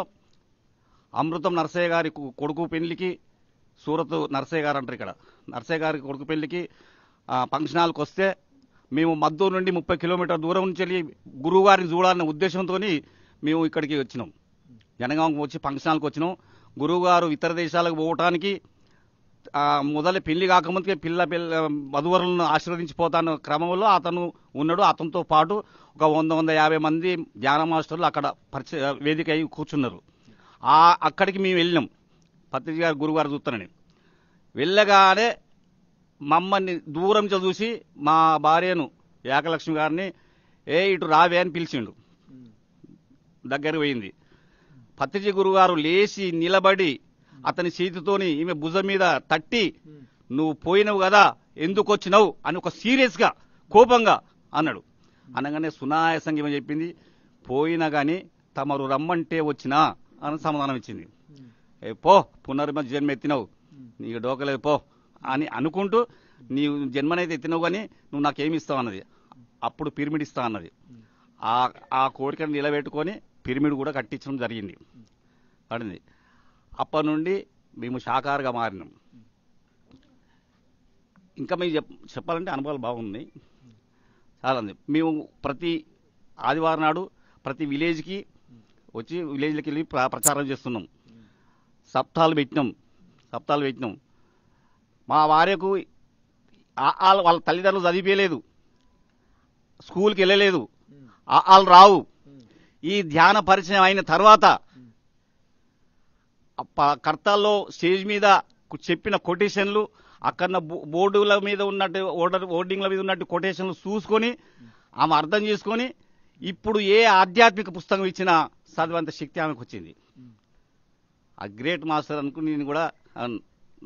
అమృతం నరసయ్య గారి కొడుకు పెళ్లికి, సూరత్ నరసయ్య గారు అంటారు, ఇక్కడ నరసయ్య గారి కొడుకు పెళ్లికి ఫంక్షన్ హాల్కి వస్తే మేము మద్దూరు నుండి 30 కిలోమీటర్ దూరం నుంచి వెళ్ళి గురువు గారిని చూడాలనే ఉద్దేశంతో మేము ఇక్కడికి వచ్చినాం. జనగామకు వచ్చి ఫంక్షన్ హాల్కి వచ్చినాం. గురువు గారు ఇతర దేశాలకు పోవటానికి మొదలు పెళ్లి కాకముందుకే వధువరులను ఆశీర్వదించిపోతాను క్రమంలో అతను ఉన్నాడు. అతనితో పాటు ఒక 100-150 మంది ధ్యాన మాస్టర్లు అక్కడ వేదిక అయి కూర్చున్నారు. అక్కడికి మేము వెళ్ళినాం. పత్రిక గారు గురువు గారు చూస్తానని వెళ్ళగానే మమ్మల్ని దూరం చూసి మా భార్యను ఏకలక్ష్మి గారిని ఇటు రావే అని పిలిచిండు. దగ్గర పోయింది. పత్రిజీ గురువు గారు లేచి నిలబడి అతని చేతితోని ఈమె భుజం మీద తట్టి, నువ్వు పోయినవు కదా, ఎందుకు వచ్చినావు అని ఒక సీరియస్ గా కోపంగా అన్నాడు. అనగానే సునాయాసంగా ఏమని చెప్పింది, పోయినా గాని తమరు రమ్మంటే వచ్చినా అని సమాధానం ఇచ్చింది. పో, జన్మ ఎత్తినావు, నీకు డోకలేదు పో అని అనుకుంటూ, నీవు జన్మనైతే ఎత్తినావు కానీ నువ్వు నాకేమి ఇస్తావు అన్నది. అప్పుడు పిరమిడ్ ఇస్తా అన్నది. ఆ కోరికను నిలబెట్టుకొని పిరమిడ్ కూడా కట్టించడం జరిగింది. అడింది. అప్పటి నుండి మేము శాకాహారిగా మారినాం. ఇంకా మేము చెప్పాలంటే అనుభవాలు బాగున్నాయి చాలా. మేము ప్రతి ఆదివారం నాడు ప్రతి విలేజ్కి వచ్చి విలేజ్లకి వెళ్ళి ప్రచారం చేస్తున్నాం. సప్తాలు పెట్టినాం. మా భార్యకు వాళ్ళ తల్లిదండ్రులు చదివిపోయలేదు, స్కూల్కి వెళ్ళలేదు, వాళ్ళు రావు. ఈ ధ్యాన పరిచయం అయిన తర్వాత కర్తాల్లో స్టేజ్ మీద చెప్పిన కొటేషన్లు అక్కడ బోర్డుల మీద ఉన్నట్టు ఓర్డింగ్ల మీద ఉన్నట్టు కొటేషన్లు చూసుకొని ఆమె అర్థం చేసుకొని ఇప్పుడు ఏ ఆధ్యాత్మిక పుస్తకం ఇచ్చినా చదివేంత శక్తి ఆమెకు వచ్చింది. ఆ గ్రేట్ మాస్టర్ అనుకుని నేను కూడా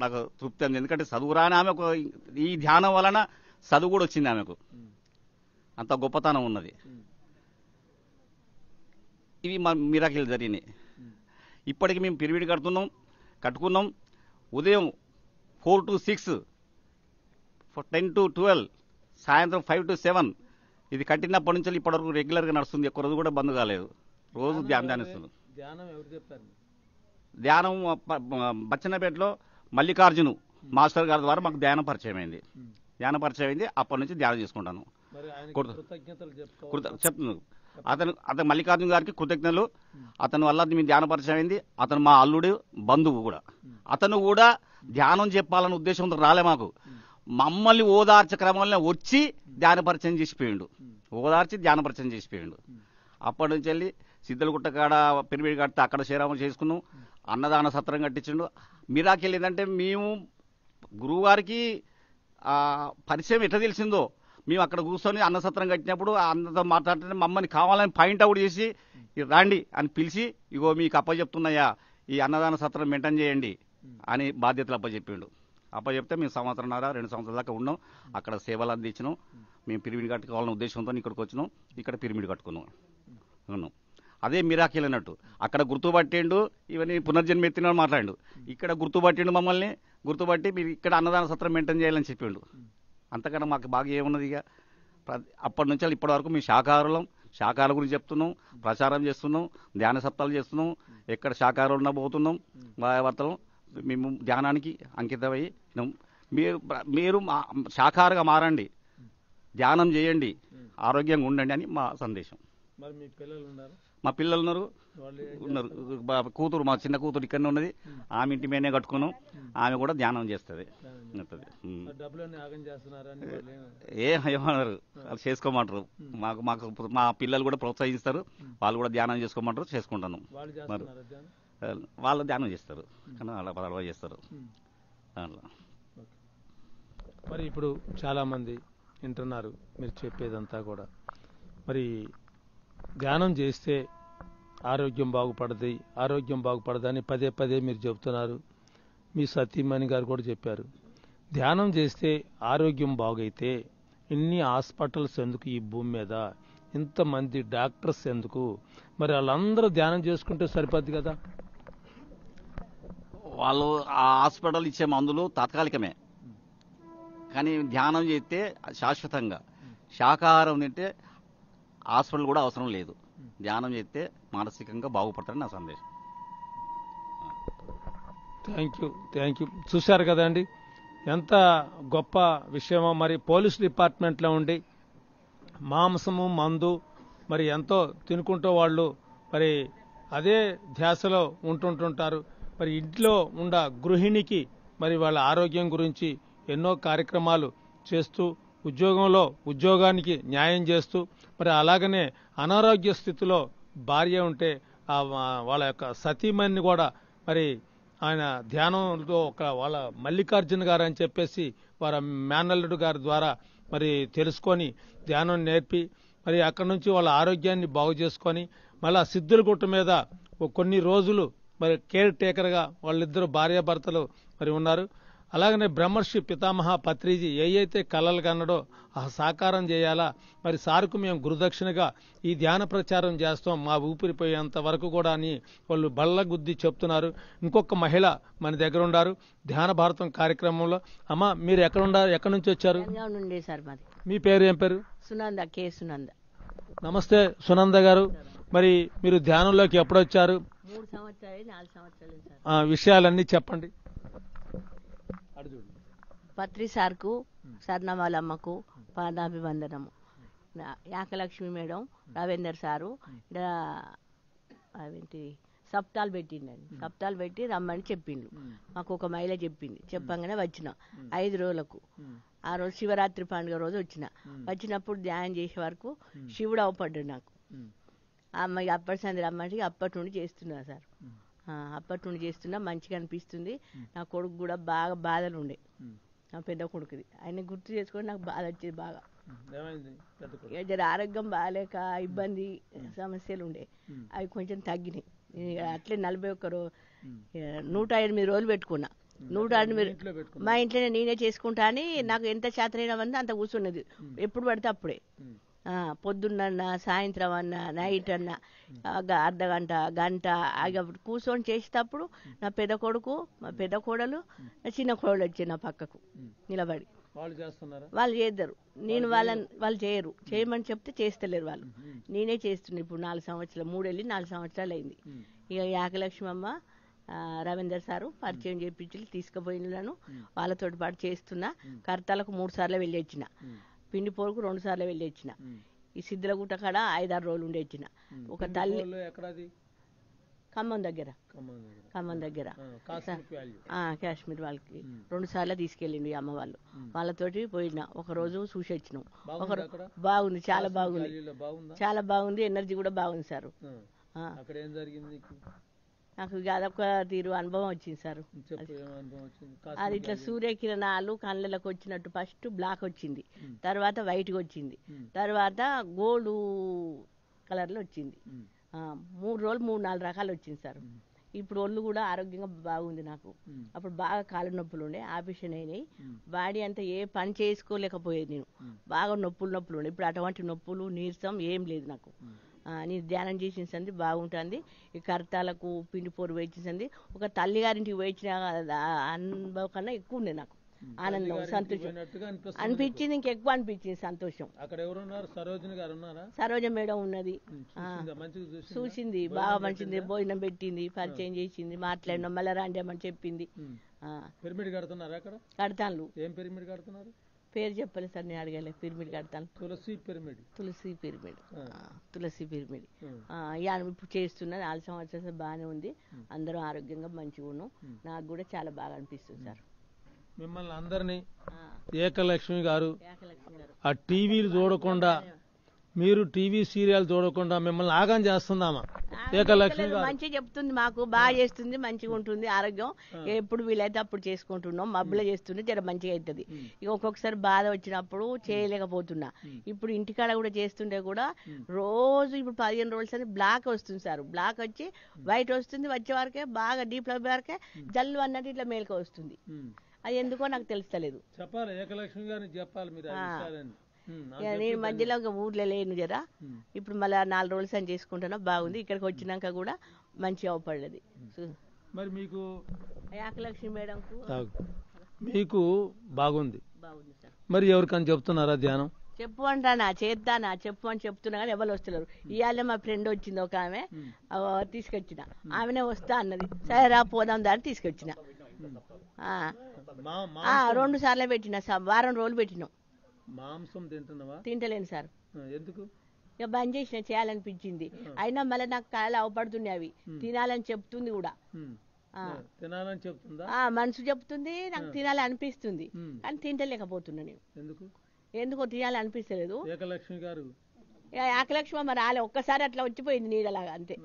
నాకు తృప్తి అంది. ఎందుకంటే చదువు రాని ఆమె ఈ ధ్యానం వలన చదువు కూడా వచ్చింది ఆమెకు. అంత గొప్పతనం ఉన్నది. ఇవి మా మిరాకిల్ జరిగినాయి. ఇప్పటికి మేము పిరమిడ్ కట్టుకున్నాం. ఉదయం 4 to 6, 10 to 12, సాయంత్రం 5 to 7. ఇది కట్టినప్పటి నుంచి ఇప్పటివరకు రెగ్యులర్గా నడుస్తుంది. ఒక్క రోజు కూడా బంద్ కాలేదు. రోజు ధ్యానిస్తుంది.
ధ్యానం ఎవరు చెప్పారు?
ధ్యానం బచ్చన్నపేటలో మల్లికార్జును మాస్టర్ గారి ద్వారా మాకు ధ్యానం పరిచయం అయింది. అప్పటి నుంచి ధ్యానం చేసుకుంటాను. చెప్తున్నాను. అతను మల్లికార్జున గారికి కృతజ్ఞతలు. అతని వల్ల మీ ధ్యాన పరిచయం అయింది. అతను మా అల్లుడు బంధువు కూడా. అతను కూడా ధ్యానం చెప్పాలన్న ఉద్దేశంతో రాలే మాకు. మమ్మల్ని ఓదార్చ క్రమంలో వచ్చి ధ్యాన పరిచయం చేసిపోయిండు. అప్పటి నుంచి వెళ్ళి సిద్ధలగుట్ట కాడ పిరమిడ్ కడితే అక్కడ శ్రీరామం చేసుకున్నాం. అన్నదాన సత్రం కట్టించిండు. మిరాకిల్ ఏంటంటే మేము గురువుగారికి పరిచయం ఎట్లా తెలిసిందో, మేము అక్కడ కూర్చొని అన్నసత్రం కట్టినప్పుడు అన్నతో మాట్లాడుతుంటే మమ్మల్ని కావాలని పాయింట్ అవుట్ చేసి రండి అని పిలిచి, ఇగో మీకు అప్పచెప్తున్నాయా, ఈ అన్నదాన సత్రం మెయింటైన్ చేయండి అని బాధ్యతలు అప్పచెప్తే మేము 1.5-2 సంవత్సరాల దాకా ఉన్నాం. అక్కడ సేవలు అందించినాం. మేము పిరమిడ్ కట్టుకోవాలన్న ఉద్దేశంతో ఇక్కడికి వచ్చినాం. ఇక్కడ పిరమిడ్ కట్టుకున్నాం. అదే మిరాకిల్ అన్నట్టు. అక్కడ గుర్తుపట్టిండు, ఇవన్నీ పునర్జన్మ ఎత్తిన మాట్లాడిండు. ఇక్కడ గుర్తుపట్టిండు, మమ్మల్ని గుర్తుపట్టి మీరు ఇక్కడ అన్నదాన సత్రం మెయింటైన్ చేయాలని చెప్పిండు. అంతకన్నా మాకు బాగా ఏమున్నది. ఇక అప్పటి నుంచి ఇప్పటి వరకు మేము శాకాహార గురించి చెప్తున్నాం, ప్రచారం చేస్తున్నాం, ధ్యాన సప్తాలు చేస్తున్నాం. ఎక్కడ శాకాహారంలో పోతున్నాం, భార్యాభర్తలు మేము ధ్యానానికి అంకితమై మీరు శాకాహారంగా మారండి, ధ్యానం చేయండి, ఆరోగ్యంగా ఉండండి అని మా సందేశం.
మరి మీ పిల్లలు ఉన్నారు?
మా పిల్లలు ఉన్నారు. కూతురు, మా చిన్న కూతురు ఇక్కడనే ఉన్నది. ఆమె ఇంటి మీదనే కట్టుకున్నాం. ఆమె కూడా ధ్యానం చేస్తుంది. ఏమన్నారు, వాళ్ళు చేసుకోమంటారు. మా పిల్లలు కూడా ప్రోత్సహిస్తారు. వాళ్ళు కూడా ధ్యానం చేసుకోమంటారు, చేసుకుంటాను. వాళ్ళు ధ్యానం చేస్తారు, కానీ అలవా చేస్తారు.
మరి ఇప్పుడు చాలా మంది వింటున్నారు మీరు చెప్పేదంతా కూడా. మరి ధ్యానం చేస్తే ఆరోగ్యం బాగుపడదని పదే మీరు చెబుతున్నారు. మీ సతీమణి గారు కూడా చెప్పారు. ధ్యానం చేస్తే ఆరోగ్యం బాగైతే ఇన్ని హాస్పిటల్స్ ఎందుకు ఈ భూమి మీద, ఇంతమంది డాక్టర్స్ ఎందుకు? మరి వాళ్ళందరూ ధ్యానం చేసుకుంటే సరిపోద్ది కదా.
వాళ్ళు ఆ హాస్పిటల్ ఇచ్చే మందులు తాత్కాలికమే, కానీ ధ్యానం చేస్తే శాశ్వతంగా. శాకాహారం తింటే హాస్పిటల్ కూడా అవసరం లేదు. ధ్యానం చేస్తే మానసికంగా బాగుపడతారని నా సందేశం.
Thank you. చూశారు కదండి ఎంత గొప్ప విషయమో. మరి పోలీస్ డిపార్ట్మెంట్లో ఉండి మాంసము మందు మరి ఎంతో తినుకుంటూ వాళ్ళు మరి అదే ధ్యాసలో ఉంటుంటారు. మరి ఇంట్లో ఉండ గృహిణికి మరి వాళ్ళ ఆరోగ్యం గురించి ఎన్నో కార్యక్రమాలు చేస్తూ ఉద్యోగానికి న్యాయం చేస్తూ మరి అలాగనే అనారోగ్య స్థితిలో భార్య ఉంటే వాళ్ళ యొక్క సతీమణిని కూడా మరి ఆయన ధ్యానంలో వాళ్ళ మల్లికార్జున గారు అని చెప్పేసి వారి మేనల్లుడు గారి ద్వారా మరి తెలుసుకొని ధ్యానం నేర్పి మరి అక్కడి నుంచి వాళ్ళ ఆరోగ్యాన్ని బాగు చేసుకొని మళ్ళా సిద్ధులగుట్ట మీద కొన్ని రోజులు మరి కేర్ టేకర్గా వాళ్ళిద్దరు భార్యాభర్తలు మరి ఉన్నారు. అలాగనే బ్రహ్మర్షి పితామహ పత్రిజీ ఏయైతే కలలు కన్నాడో ఆ సాకారం చేయాలా. మరి సార్కు మేము గురుదక్షిణగా ఈ ధ్యాన ప్రచారం చేస్తాం మా ఊపిరిపోయేంత వరకు కూడా అని వాళ్ళు బల్లగుద్ది చెప్తున్నారు. ఇంకొక మహిళ మన దగ్గర ఉన్నారు ధ్యాన భారతం కార్యక్రమంలో. అమ్మ మీరు ఎక్కడి నుంచి వచ్చారు? మీ పేరు ఏం పేరు?
సునంద, కే సునంద.
నమస్తే సునంద గారు. మరి మీరు ధ్యానంలోకి ఎప్పుడు వచ్చారు?
3 సంవత్సరాలు 4 సంవత్సరాలు.
విషయాలన్నీ చెప్పండి.
పత్రి సార్కు, సర్ణమాలమ్మకు పాదాభివందనము. యాకలక్ష్మి మేడం, రవీందర్ సారు అవేంటి సప్తాలు పెట్టిండండి. సప్తాలు పెట్టి రమ్మని చెప్పిండు. మాకు ఒక మహిళ చెప్పింది. చెప్పంగానే వచ్చిన 5 రోజులకు. ఆ రోజు శివరాత్రి పండుగ రోజు వచ్చినప్పుడు ధ్యానం చేసే వరకు శివుడు అవపడ్డాడు నాకు. అమ్మాయి అప్పటి సంది రమ్మంటే అప్పటి నుండి చేస్తున్నా సార్. అప్పటి నుండి చేస్తున్నా, మంచిగా అనిపిస్తుంది. నా కొడుకు కూడా బాగా బాధలు ఉండే. నా పెద్ద కొడుకుది. ఆయన గుర్తు చేసుకొని నాకు బాధ వచ్చేది బాగా.
ఏమైంది పెద్ద కొడుకు?
ఇక జర ఆరోగ్యం బాగాలేక ఇబ్బంది సమస్యలు ఉండే, అవి కొంచెం తగ్గినాయి. ఇక అట్లే 108 రోజులు పెట్టుకున్నా. 108
ఇంట్లో పెట్టుకున్నా?
మా ఇంట్లోనే నేనే చేసుకుంటా అని నాకు ఎంత చేతనైనవన్నీ అంత కూర్చున్నది. ఎప్పుడు పడితే అప్పుడే, పొద్దున్నన్నా సాయంత్రం అన్నా నైట్ అన్నా అర్ధగంట గంట అప్పుడు కూర్చొని చేసేటప్పుడు నా పెద్ద కొడుకు, మా పెద్ద కోడలు, నా చిన్న కోడలు వచ్చి నా పక్కకు నిలబడి
వాళ్ళు చేస్తున్నారా?
వాళ్ళు చేద్దరు. నేను వాళ్ళు చేయరు. చేయమని చెప్తే చేస్తలేరు వాళ్ళు. నేనే చేస్తున్నా ఇప్పుడు 4 సంవత్సరాలు, 3 వెళ్ళి 4 సంవత్సరాలు అయింది. ఇక యాకలక్ష్మమ్మ రవీందర్ సారు పరిచయం చేయించి తీసుకుపోయినాను. వాళ్ళతోటి పాటు చేస్తున్నా. కర్తాలకు 3 సార్లు వెళ్ళి వచ్చిన, పిండి పోరుకు 2 సార్లు వెళ్ళి వచ్చిన, ఈ సిద్ధులగుట్ట కాడ 5-6 రోజులు ఉండి వచ్చిన. ఒక తల్లి ఖమ్మం దగ్గర కాశ్మీర్ వాళ్ళకి 2 సార్లు తీసుకెళ్ళిండు ఈ అమ్మ వాళ్ళు. వాళ్ళతోటి పోయినా. ఒక రోజు చూసి వచ్చినాం. బాగుంది, చాలా బాగుంది, చాలా బాగుంది. ఎనర్జీ కూడా బాగుంది సార్. నాకు ఇక అదొక తీరు అనుభవం వచ్చింది సార్. అది ఇట్లా సూర్యకిరణాలు కళ్ళకు వచ్చినట్టు ఫస్ట్ బ్లాక్ వచ్చింది, తర్వాత వైట్గా వచ్చింది, తర్వాత గోల్డ్ కలర్లో వచ్చింది. 3 రోజులు 3-4 రకాలు వచ్చింది సార్. ఇప్పుడు ఒళ్ళు కూడా ఆరోగ్యంగా బాగుంది నాకు. అప్పుడు బాగా కాళ్ళ నొప్పులు ఉండే, ఆపరేషన్ అయినాయి. బాడీ అంతా ఏ పని చేసుకోలేకపోయేది నేను. బాగా నొప్పులు ఉండే. ఇప్పుడు అటువంటి నొప్పులు నీరసం ఏం లేదు నాకు. నేను ధ్యానం చేసిన సంది బాగుంటుంది. ఈ కర్తాలకు పిండి పోరు వేయించింది. ఒక తల్లిగారింటికి వేయించిన అనుభవం కన్నా ఎక్కువ ఉండే నాకు. ఆనందం, సంతోషం అనిపించింది. ఇంకెక్కువ అనిపించింది సంతోషం. సరోజ మేడం ఉన్నది, చూసింది, బాగా మంచిది, భోజనం పెట్టింది, పరిచయం చేసింది, మాట్లాడినాం, మళ్ళీ రాండి అని చెప్పింది. కడతాను. పేరు చెప్పలేదు సార్, నేను అడగలే. పిరమిడ్ కడతాను. తులసి పిరమిడ్ ఇప్పుడు చేస్తున్నది. 4 సంవత్సరాలు బాగానే ఉంది. అందరూ ఆరోగ్యంగా మంచిగా ఉన్నాం. నాకు కూడా చాలా బాగా అనిపిస్తుంది సార్.
మిమ్మల్ని అందరినీ ఏకలక్ష్మి గారు ఆ టీవీలు చూడకుండా, మీరు టీవీ సీరియల్ చూడకుండా మిమ్మల్ని ఆగం చేస్తుందామా? ఏకలక్ష్మి
మంచిగా చెప్తుంది, మాకు బాగా చేస్తుంది, మంచిగా ఉంటుంది. ఆరోగ్యం ఎప్పుడు వీలైతే అప్పుడు చేసుకుంటున్నాం. మబ్బులో చేస్తుంది, జర మంచిగా అవుతుంది. ఇక ఒక్కొక్కసారి బాధ వచ్చినప్పుడు చేయలేకపోతున్నా. ఇప్పుడు ఇంటికాడ కూడా చేస్తుంటే కూడా రోజు ఇప్పుడు 15 రోజుల సరి బ్లాక్ వస్తుంది సార్. బ్లాక్ వచ్చి వైట్ వస్తుంది, వచ్చే వరకే బాగా డీప్ వరకే జల్లు అన్నట్టు ఇట్లా మేలుక వస్తుంది. అది ఎందుకో నాకు తెలుస్తలేదు.
చెప్పాలి, ఏకలక్ష్మి గారిని చెప్పాలి మీరు.
నేను మధ్యలో ఊర్లో లేను జరా. ఇప్పుడు మళ్ళీ 4 రోజులు సని చేసుకుంటున్నా, బాగుంది. ఇక్కడికి వచ్చినాక కూడా మంచిగా అవపడలేదు.
మరి మీకు
ఏకలక్ష్మి మేడం
మీకు బాగుంది
సార్.
మరి ఎవరికని చెప్తున్నారా ధ్యానం?
చెప్పు అంటానా, చేద్దానా, చెప్పు అని చెప్తున్నా కానీ ఎవరు వస్తున్నారు. ఇవాళ మా ఫ్రెండ్ వచ్చింది ఒక ఆమె, తీసుకొచ్చిన. ఆమెనే వస్తా అన్నది. సరే రా పోదాం దాన్ని తీసుకొచ్చిన. 2 సార్లు పెట్టినా సార్, వారం రోజులు పెట్టినాం.
మాంసం తింటున్నావా?
తింటలేను సార్.
ఎందుకు?
ఇక బంద్ చేసిన, చేయాలనిపించింది. అయినా మళ్ళీ నాకు కాయలు అవపడుతున్నాయి. అవి తినాలని చెప్తుంది కూడా.
తినాలని చెప్తుందా?
మనసు చెప్తుంది, నాకు తినాలి అనిపిస్తుంది, కానీ తింటలేకపోతున్నా నేను. ఎందుకో తినాలి అనిపిస్తలేదు.
ఏకలక్ష్మి గారు
ఏకలక్ష్మి మరి రాలే, ఒక్కసారి అట్లా వచ్చిపోయింది నీడలాగా అంతే.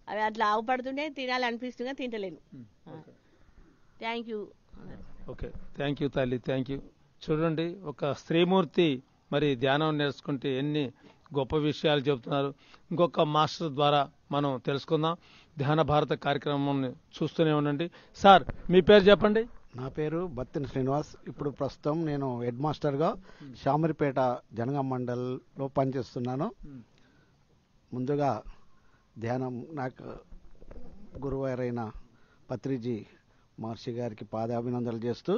అవి అట్లా అవపడుతుంటే తినాలి అనిపిస్తుంది, తింటలేను. Thank you.
Okay, thank you తల్లి, థ్యాంక్ యూ. చూడండి, ఒక స్త్రీమూర్తి మరి ధ్యానం నేర్చుకుంటే ఎన్ని గొప్ప విషయాలు చెబుతున్నారు. ఇంకొక మాస్టర్ ద్వారా మనం తెలుసుకుందాం. ధ్యాన భారత కార్యక్రమాన్ని చూస్తూనే ఉండండి. సార్, మీ పేరు చెప్పండి.
నా పేరు బత్తిన శ్రీనివాస్. ఇప్పుడు ప్రస్తుతం నేను హెడ్ మాస్టర్గా శామరిపేట జనగాం మండల్లో పనిచేస్తున్నాను. ముందుగా ధ్యానం నాకు గురువారైన పత్రిజీ మహర్షి గారికి పాదాభినందనలు చేస్తూ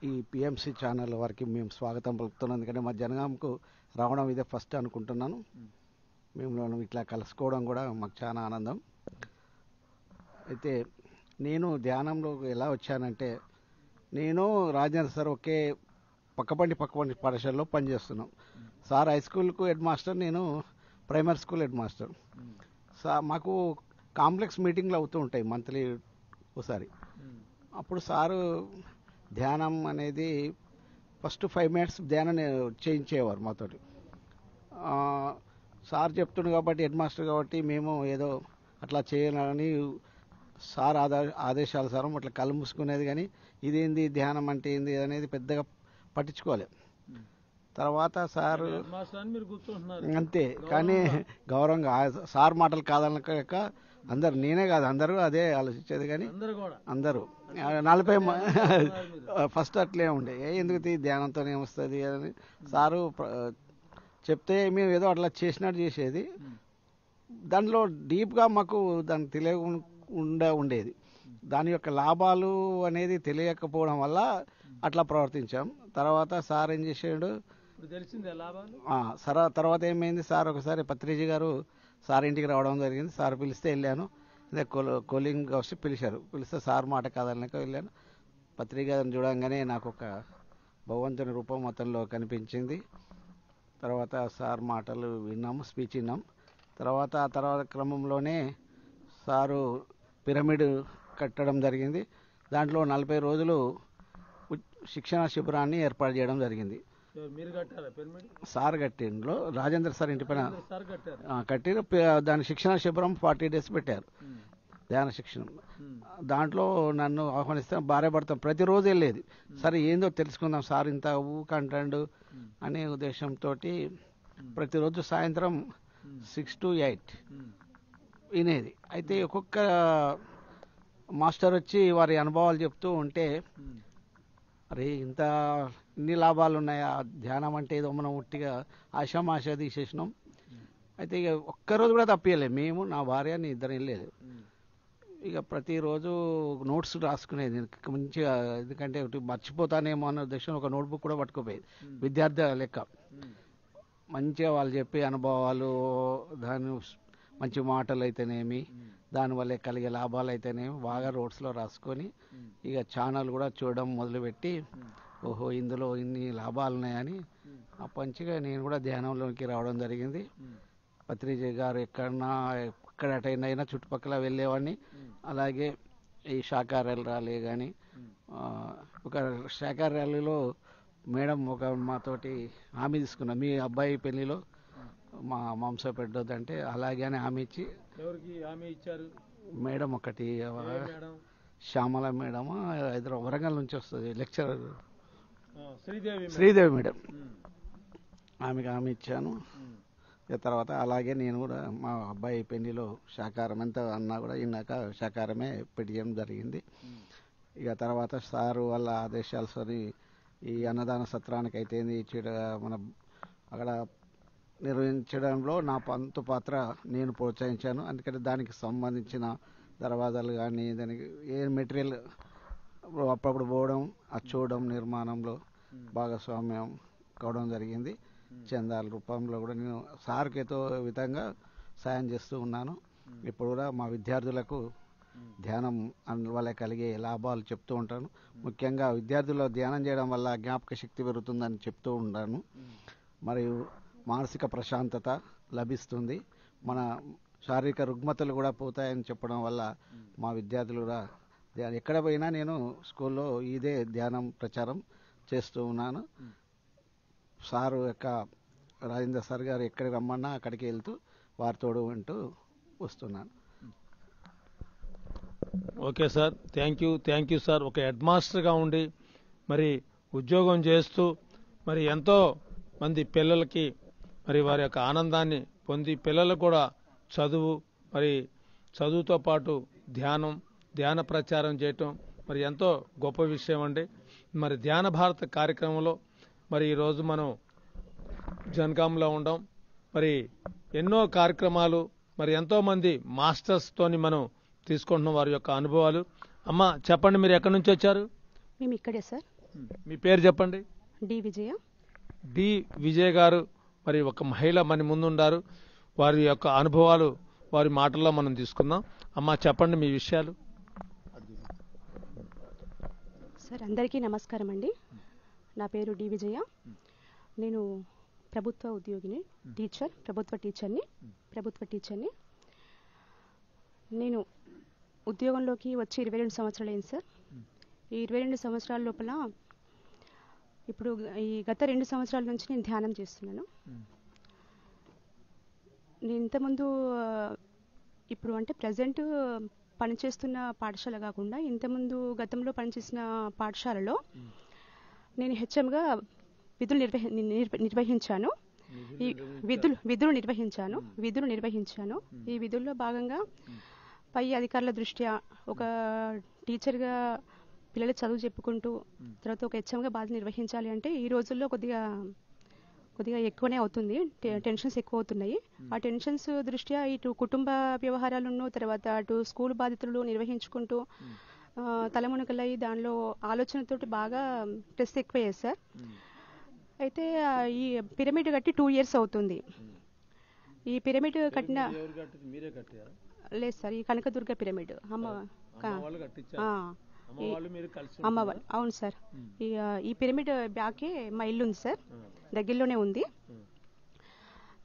ఈ పిఎంసి ఛానల్ వారికి మేము స్వాగతం పలుకుతున్నాం. ఎందుకంటే మా జనగాంకు రావడం ఇదే ఫస్ట్ అనుకుంటున్నాను. మేము ఇట్లా కలుసుకోవడం కూడా మాకు చాలా ఆనందం. అయితే నేను ధ్యానంలో ఎలా వచ్చానంటే, నేను రాజేంద్ర సార్ ఒకే పక్కపండి పాఠశాలలో పనిచేస్తున్నాం. సార్ హై స్కూల్కు హెడ్ మాస్టర్, నేను ప్రైమరీ స్కూల్ హెడ్ మాస్టర్. మాకు కాంప్లెక్స్ మీటింగ్లు అవుతూ ఉంటాయి మంత్లీ ఒకసారి. అప్పుడు సారు ధ్యానం అనేది ఫస్ట్ 5 minutes ధ్యానం చేయించేవారు మాతోటి. సార్ చెప్తుండే కాబట్టి, హెడ్ మాస్టర్ కాబట్టి మేము ఏదో అట్లా చేయాలని సార్ ఆదేశానుసారం అట్లా కళ్ళు మూసుకునేది, కానీ ఇదేంది ధ్యానం అంటే ఏంది అనేది పెద్దగా పట్టించుకోలేదు. తర్వాత సార్
హెడ్ మాస్టర్ అని మీరు కూర్చుంటున్నారు.
అంతే, కానీ గౌరవంగా సార్ మాటలు కాదనక అందరు, నేనే కాదు అందరూ అదే ఆలోచించేది. కానీ
అందరూ కూడా
అందరూ 40 ఫస్ట్ అట్లే ఉండే, ఎందుకు ధ్యానంతోనే వస్తుంది అని సారు చెప్తే మేము ఏదో అట్లా చేసినట్టు చేసేది. దాంట్లో డీప్గా మాకు దాన్ని తెలియకుండా ఉండేది. దాని యొక్క లాభాలు అనేది తెలియకపోవడం వల్ల అట్లా ప్రవర్తించాం. తర్వాత సార్ ఏం చేసాడు,
ఇప్పుడు తెలిసిందే లాభాలు.
తర్వాత ఏమైంది, సార్ ఒకసారి పత్రిజీ గారు సార్ ఇంటికి రావడం జరిగింది. సార్ పిలిస్తే వెళ్ళాను. అదే కోలింగ్ వచ్చి పిలిస్తే సార్ మాట కాదనక వెళ్ళాను. పత్రిక గారిని చూడంగానే నాకు ఒక భగవంతుని రూపం అతనిలో కనిపించింది. తర్వాత సార్ మాటలు విన్నాము, స్పీచ్ విన్నాం. తర్వాత క్రమంలోనే సారు పిరమిడ్ కట్టడం జరిగింది. దాంట్లో 40 రోజులు శిక్షణ శిబిరాన్ని ఏర్పాటు చేయడం జరిగింది.
మీరు కట్టారా పిరమిడ్?
సార్ కట్టిండ్లో రాజేంద్ర సార్ ఇంటి పైన
సార్ కట్టారు.
కట్టి దాని శిక్షణ శిబిరం 40 days పెట్టారు, ధ్యాన శిక్షణ. దాంట్లో నన్ను ఆహ్వానిస్తే భార్య భర్త ప్రతిరోజు వెళ్ళేది. సరే ఏందో తెలుసుకుందాం సార్ ఇంత ఊకంటాడు అనే ఉద్దేశంతో ప్రతిరోజు సాయంత్రం 6 to 8 వినేది. అయితే ఒక్కొక్క మాస్టర్ వచ్చి వారి అనుభవాలు చెప్తూ ఉంటే, అరే ఇన్ని లాభాలు ఉన్నాయా, ధ్యానం అంటే ఏదో మనం ఉట్టిగా ఆశ తీసేసినాం. అయితే ఇక ఒక్కరోజు కూడా తప్పియలేదు. మేము, నా భార్య, నీ ఇద్దరు వెళ్ళలేదు. ఇక ప్రతిరోజు నోట్స్ రాసుకునేది మంచిగా, ఎందుకంటే మర్చిపోతానేమో అన్న ఉద్దేశం ఒక నోట్బుక్ కూడా పట్టుకుపోయేది. విద్యార్థి లెక్క మంచిగా వాళ్ళు చెప్పే అనుభవాలు, దాని మంచి మాటలు అయితేనేమి, దానివల్ల కలిగే లాభాలు అయితేనేమి బాగా నోట్స్లో రాసుకొని ఇక ఛానల్ కూడా చూడడం మొదలుపెట్టి, ఓహో ఇందులో ఇన్ని లాభాలు ఉన్నాయని అప్పటి నుంచిగా నేను కూడా ధ్యానంలోకి రావడం జరిగింది. పత్రిజీ గారు ఎక్కడ అటెండ్ అయినా చుట్టుపక్కల వెళ్ళేవాడిని. అలాగే ఈ శాఖాహార ర్యాలీ కానీ, ఒక శాఖాహార ర్యాలీలో మేడం ఒక మాతోటి హామీ తీసుకున్నాం, మీ అబ్బాయి పెళ్లిలో మా మాంసం పెట్టొద్దంటే అలాగే అని హామీ ఇచ్చి.
ఎవరికి హామీ ఇచ్చారు?
మేడం ఒకటి
మేడం?
శ్యామల మేడం, వరంగల్ నుంచి వస్తుంది, లెక్చరర్
శ్రీదేవి
మేడం. ఆమెకి హామీ ఇచ్చాను. తర్వాత అలాగే నేను కూడా మా అబ్బాయి పెళ్లిలో శాకాహారం ఎంత అన్నా కూడా ఇన్నాక శాకాహారమే పెట్టడం జరిగింది. ఇక తర్వాత సారు వాళ్ళ ఆదేశాలతోని ఈ అన్నదాన సత్రానికి అయితే మన అక్కడ నిర్వహించడంలో నా పాత్ర నేను ప్రోత్సహించాను. అందుకని దానికి సంబంధించిన దర్వాజాలు కానీ, దానికి ఏ మెటీరియల్ అప్పుడప్పుడు పోవడం, అది చూడడం, నిర్మాణంలో భాగస్వామ్యం కావడం జరిగింది. చందాల రూపంలో కూడా నేను సార్కి ఏదో విధంగా సాయం చేస్తూ ఉన్నాను. ఇప్పుడు కూడా మా విద్యార్థులకు ధ్యానం వల్ల కలిగే లాభాలు చెప్తూ ఉంటాను. ముఖ్యంగా విద్యార్థులు ధ్యానం చేయడం వల్ల జ్ఞాపక శక్తి పెరుగుతుందని చెప్తూ ఉంటాను. మరియు మానసిక ప్రశాంతత లభిస్తుంది, మన శారీరక రుగ్మతలు కూడా పోతాయని చెప్పడం వల్ల మా విద్యార్థులు కూడా ఎక్కడ పోయినా నేను స్కూల్లో ఇదే ధ్యానం ప్రచారం చేస్తూ ఉన్నాను. సారు యొక్క రాజేంద్ర సార్ గారు ఎక్కడికి రమ్మన్నా అక్కడికి వెళ్తూ వారితోడు వింటూ వస్తున్నాను.
Okay sir, thank you sir. ఒక హెడ్ మాస్టర్గా ఉండి మరి ఉద్యోగం చేస్తూ మరి ఎంతో మంది పిల్లలకి మరి వారి యొక్క ఆనందాన్ని పొంది, పిల్లలకు కూడా చదువుతో పాటు ధ్యాన ప్రచారం చేయటం మరి ఎంతో గొప్ప విషయం అండి. మరి ధ్యాన భారత కార్యక్రమంలో మరి ఈరోజు మనం జనగాంలో ఉండం. మరి ఎన్నో కార్యక్రమాలు, మరి ఎంతోమంది మాస్టర్స్తోని మనం తీసుకుంటున్నాం వారి యొక్క అనుభవాలు. అమ్మ చెప్పండి, మీరు ఎక్కడి నుంచి వచ్చారు?
మేము ఇక్కడే సార్.
మీ పేరు చెప్పండి.
డి
విజయ గారు మరి ఒక మహిళ మన ముందుండారు. వారి యొక్క అనుభవాలు వారి మాటల్లో మనం తీసుకుందాం. అమ్మ చెప్పండి మీ విషయాలు.
సార్ అందరికీ నమస్కారం అండి. నా పేరు డి విజయ. నేను ప్రభుత్వ ఉద్యోగిని, ప్రభుత్వ టీచర్ని. నేను ఉద్యోగంలోకి వచ్చి 22 సంవత్సరాలు అయింది సార్. ఈ 22 సంవత్సరాల లోపల ఇప్పుడు ఈ గత 2 సంవత్సరాల నుంచి నేను ధ్యానం చేస్తున్నాను. నేను ఇంతకుముందు ఇప్పుడు అంటే ప్రజెంట్ పనిచేస్తున్న పాఠశాల కాకుండా ఇంతకుముందు గతంలో పనిచేసిన పాఠశాలలో నేను హెచ్ఎంగా విధులు నిర్వహించాను. ఈ విధులు నిర్వహించాను. ఈ విధుల్లో భాగంగా పై అధికారుల దృష్ట్యా ఒక టీచర్గా పిల్లలు చదువు చెప్పుకుంటూ తర్వాత ఒక హెచ్ఎంగా బాధ్యత నిర్వహించాలి అంటే ఈ రోజుల్లో కొద్దిగా ఎక్కువనే అవుతుంది. టెన్షన్స్ ఎక్కువ అవుతున్నాయి. ఆ టెన్షన్స్ దృష్ట్యా ఇటు కుటుంబ వ్యవహారాలను తర్వాత అటు స్కూల్ బాధ్యతలు నిర్వహించుకుంటూ తలమునకలై దానిలో ఆలోచనతోటి బాగా స్ట్రెస్ ఎక్కువయ్యేది సార్. అయితే ఈ పిరమిడ్ కట్టి 2 years అవుతుంది. ఈ పిరమిడ్ కట్టిన లేదు సార్, ఈ కనకదుర్గ పిరమిడ్ అమ్మవాళ్ళు. అవును సార్. ఈ పిరమిడ్ బ్యాకే మా ఇల్లు ఉంది సార్, దగ్గరలోనే ఉంది.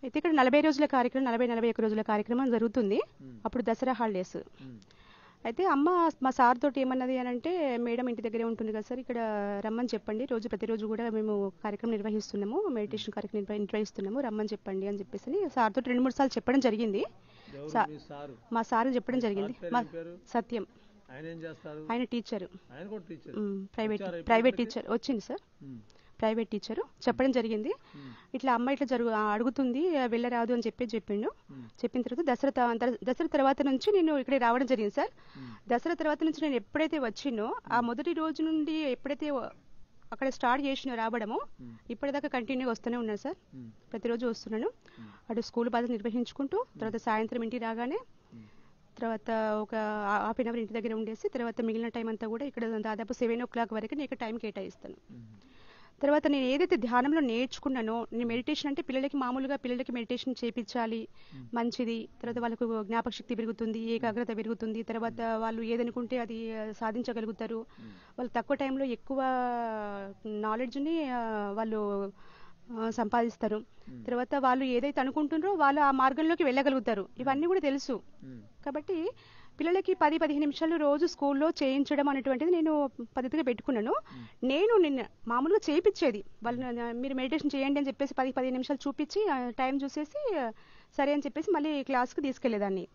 అయితే ఇక్కడ 40 రోజుల కార్యక్రమం 41 రోజుల కార్యక్రమం జరుగుతుంది. అప్పుడు దసరా హాలిడేస్. అయితే అమ్మ మా సార్ తోటి ఏమన్నది అని అంటే, మేడం ఇంటి దగ్గరే ఉంటుంది కదా సార్, ఇక్కడ రమ్మని చెప్పండి, ప్రతిరోజు కూడా మేము కార్యక్రమం నిర్వహిస్తున్నాము, మెడిటేషన్ కార్యక్రమం నిర్వహిస్తున్నాము, రమ్మని చెప్పండి అని చెప్పేసి సార్ తోటి 2-3 సార్లు చెప్పడం జరిగింది. మా సార్ చెప్పడం జరిగింది. సత్యం. ఆయన టీచర్, ప్రైవేట్ టీచర్ వచ్చింది సార్, ప్రైవేట్ టీచరు. చెప్పడం జరిగింది, ఇట్లా అమ్మ ఇట్లా అడుగుతుంది వెళ్ళరాదు అని చెప్పిండు. చెప్పిన తర్వాత దసరా తర్వాత నుంచి నేను ఇక్కడ రావడం జరిగింది సార్. దసరా తర్వాత నుంచి నేను ఎప్పుడైతే వచ్చినో ఆ మొదటి రోజు నుండి ఎప్పుడైతే అక్కడ స్టార్ట్ చేసిన రావడము ఇప్పటిదాకా కంటిన్యూగా వస్తూనే ఉన్నాను సార్. ప్రతిరోజు వస్తున్నాను. అటు స్కూల్ బాధ్యత నిర్వహించుకుంటూ తర్వాత సాయంత్రం ఇంటికి రాగానే తర్వాత ఒక ½ hour ఇంటి దగ్గర ఉండేసి తర్వాత మిగిలిన టైం అంతా కూడా ఇక్కడ దాదాపు 7 o'clock వరకు నేను ఇక్కడ టైం కేటాయిస్తాను. తర్వాత నేను ఏదైతే ధ్యానంలో నేర్చుకున్నానో, నేను మెడిటేషన్ అంటే పిల్లలకి మెడిటేషన్ చేయించాలి, మంచిది. తర్వాత వాళ్ళకు జ్ఞాపక శక్తి పెరుగుతుంది, ఏకాగ్రత పెరుగుతుంది, తర్వాత వాళ్ళు ఏదనుకుంటే అది సాధించగలుగుతారు, వాళ్ళు తక్కువ టైంలో ఎక్కువ నాలెడ్జ్ని వాళ్ళు సంపాదిస్తారు. తర్వాత వాళ్ళు ఏదైతే అనుకుంటున్నారో వాళ్ళు ఆ మార్గంలోకి వెళ్ళగలుగుతారు. ఇవన్నీ కూడా తెలుసు. కాబట్టి పిల్లలకి 10-15 నిమిషాలు రోజు స్కూల్లో చేయించడం అనేటువంటిది నేను పద్ధతిగా పెట్టుకున్నాను. నేను నిన్న మామూలుగా చేయించేది వాళ్ళు, మీరు మెడిటేషన్ చేయండి అని చెప్పేసి 10-15 నిమిషాలు చూపించి టైం చూసేసి సరే అని చెప్పేసి మళ్ళీ క్లాస్కి తీసుకెళ్లేదాన్ని.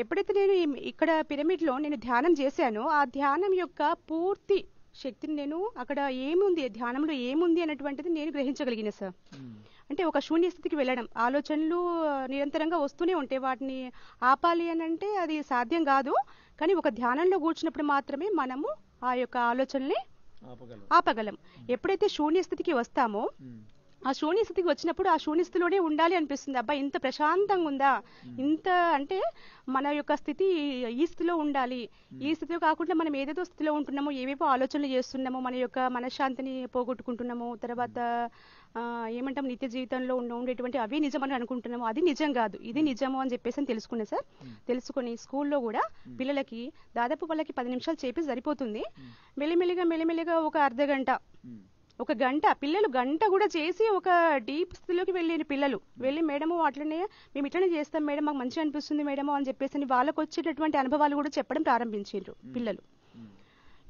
ఎప్పుడైతే నేను ఇక్కడ పిరమిడ్లో నేను ధ్యానం చేశానో ఆ ధ్యానం యొక్క పూర్తి శక్తిని నేను అక్కడ ఏముంది, ధ్యానంలో ఏముంది అనేటువంటిది నేను గ్రహించగలిగిన సార్. అంటే ఒక శూన్య స్థితికి వెళ్ళడం, ఆలోచనలు నిరంతరంగా వస్తూనే ఉంటాయి, వాటిని ఆపాలి అని అంటే అది సాధ్యం కాదు. కానీ ఒక ధ్యానంలో కూర్చున్నప్పుడు మాత్రమే మనము ఆ యొక్క ఆలోచనల్ని ఆపగలం. ఎప్పుడైతే శూన్య స్థితికి వస్తామో ఆ శూన్య స్థితికి వచ్చినప్పుడు ఆ శూన్య స్థితిలోనే ఉండాలి అనిపిస్తుంది. అబ్బా ఇంత ప్రశాంతంగా ఉందా, ఇంత అంటే మన యొక్క స్థితి ఈ స్థితిలో ఉండాలి. ఈ స్థితిలో కాకుండా మనం ఏదేదో స్థితిలో ఉంటున్నామో, ఏవేవో ఆలోచనలు చేస్తున్నామో, మన యొక్క మనశ్శాంతిని పోగొట్టుకుంటున్నాము, తర్వాత ఏమంటాం నిత్య జీవితంలో ఉండేటువంటి అవి నిజమని అనుకుంటున్నాము, అది నిజం కాదు, ఇది నిజము అని చెప్పేసి తెలుసుకున్నా సార్. తెలుసుకొని స్కూల్లో కూడా పిల్లలకి దాదాపు వాళ్ళకి 10 నిమిషాలు చేపి సరిపోతుంది. మెల్లిమెల్లిగా ఒక అర్ధ గంట, ఒక గంట, పిల్లలు గంట కూడా చేసి ఒక డీప్ స్థితిలోకి వెళ్ళిన పిల్లలు వెళ్ళి మేడము అట్లనే మేము ఇట్లనే చేస్తాం మేడం, మాకు మంచిగా అనిపిస్తుంది మేడము అని చెప్పేసి వాళ్ళకు వచ్చేటటువంటి అనుభవాలు కూడా చెప్పడం ప్రారంభించారు పిల్లలు.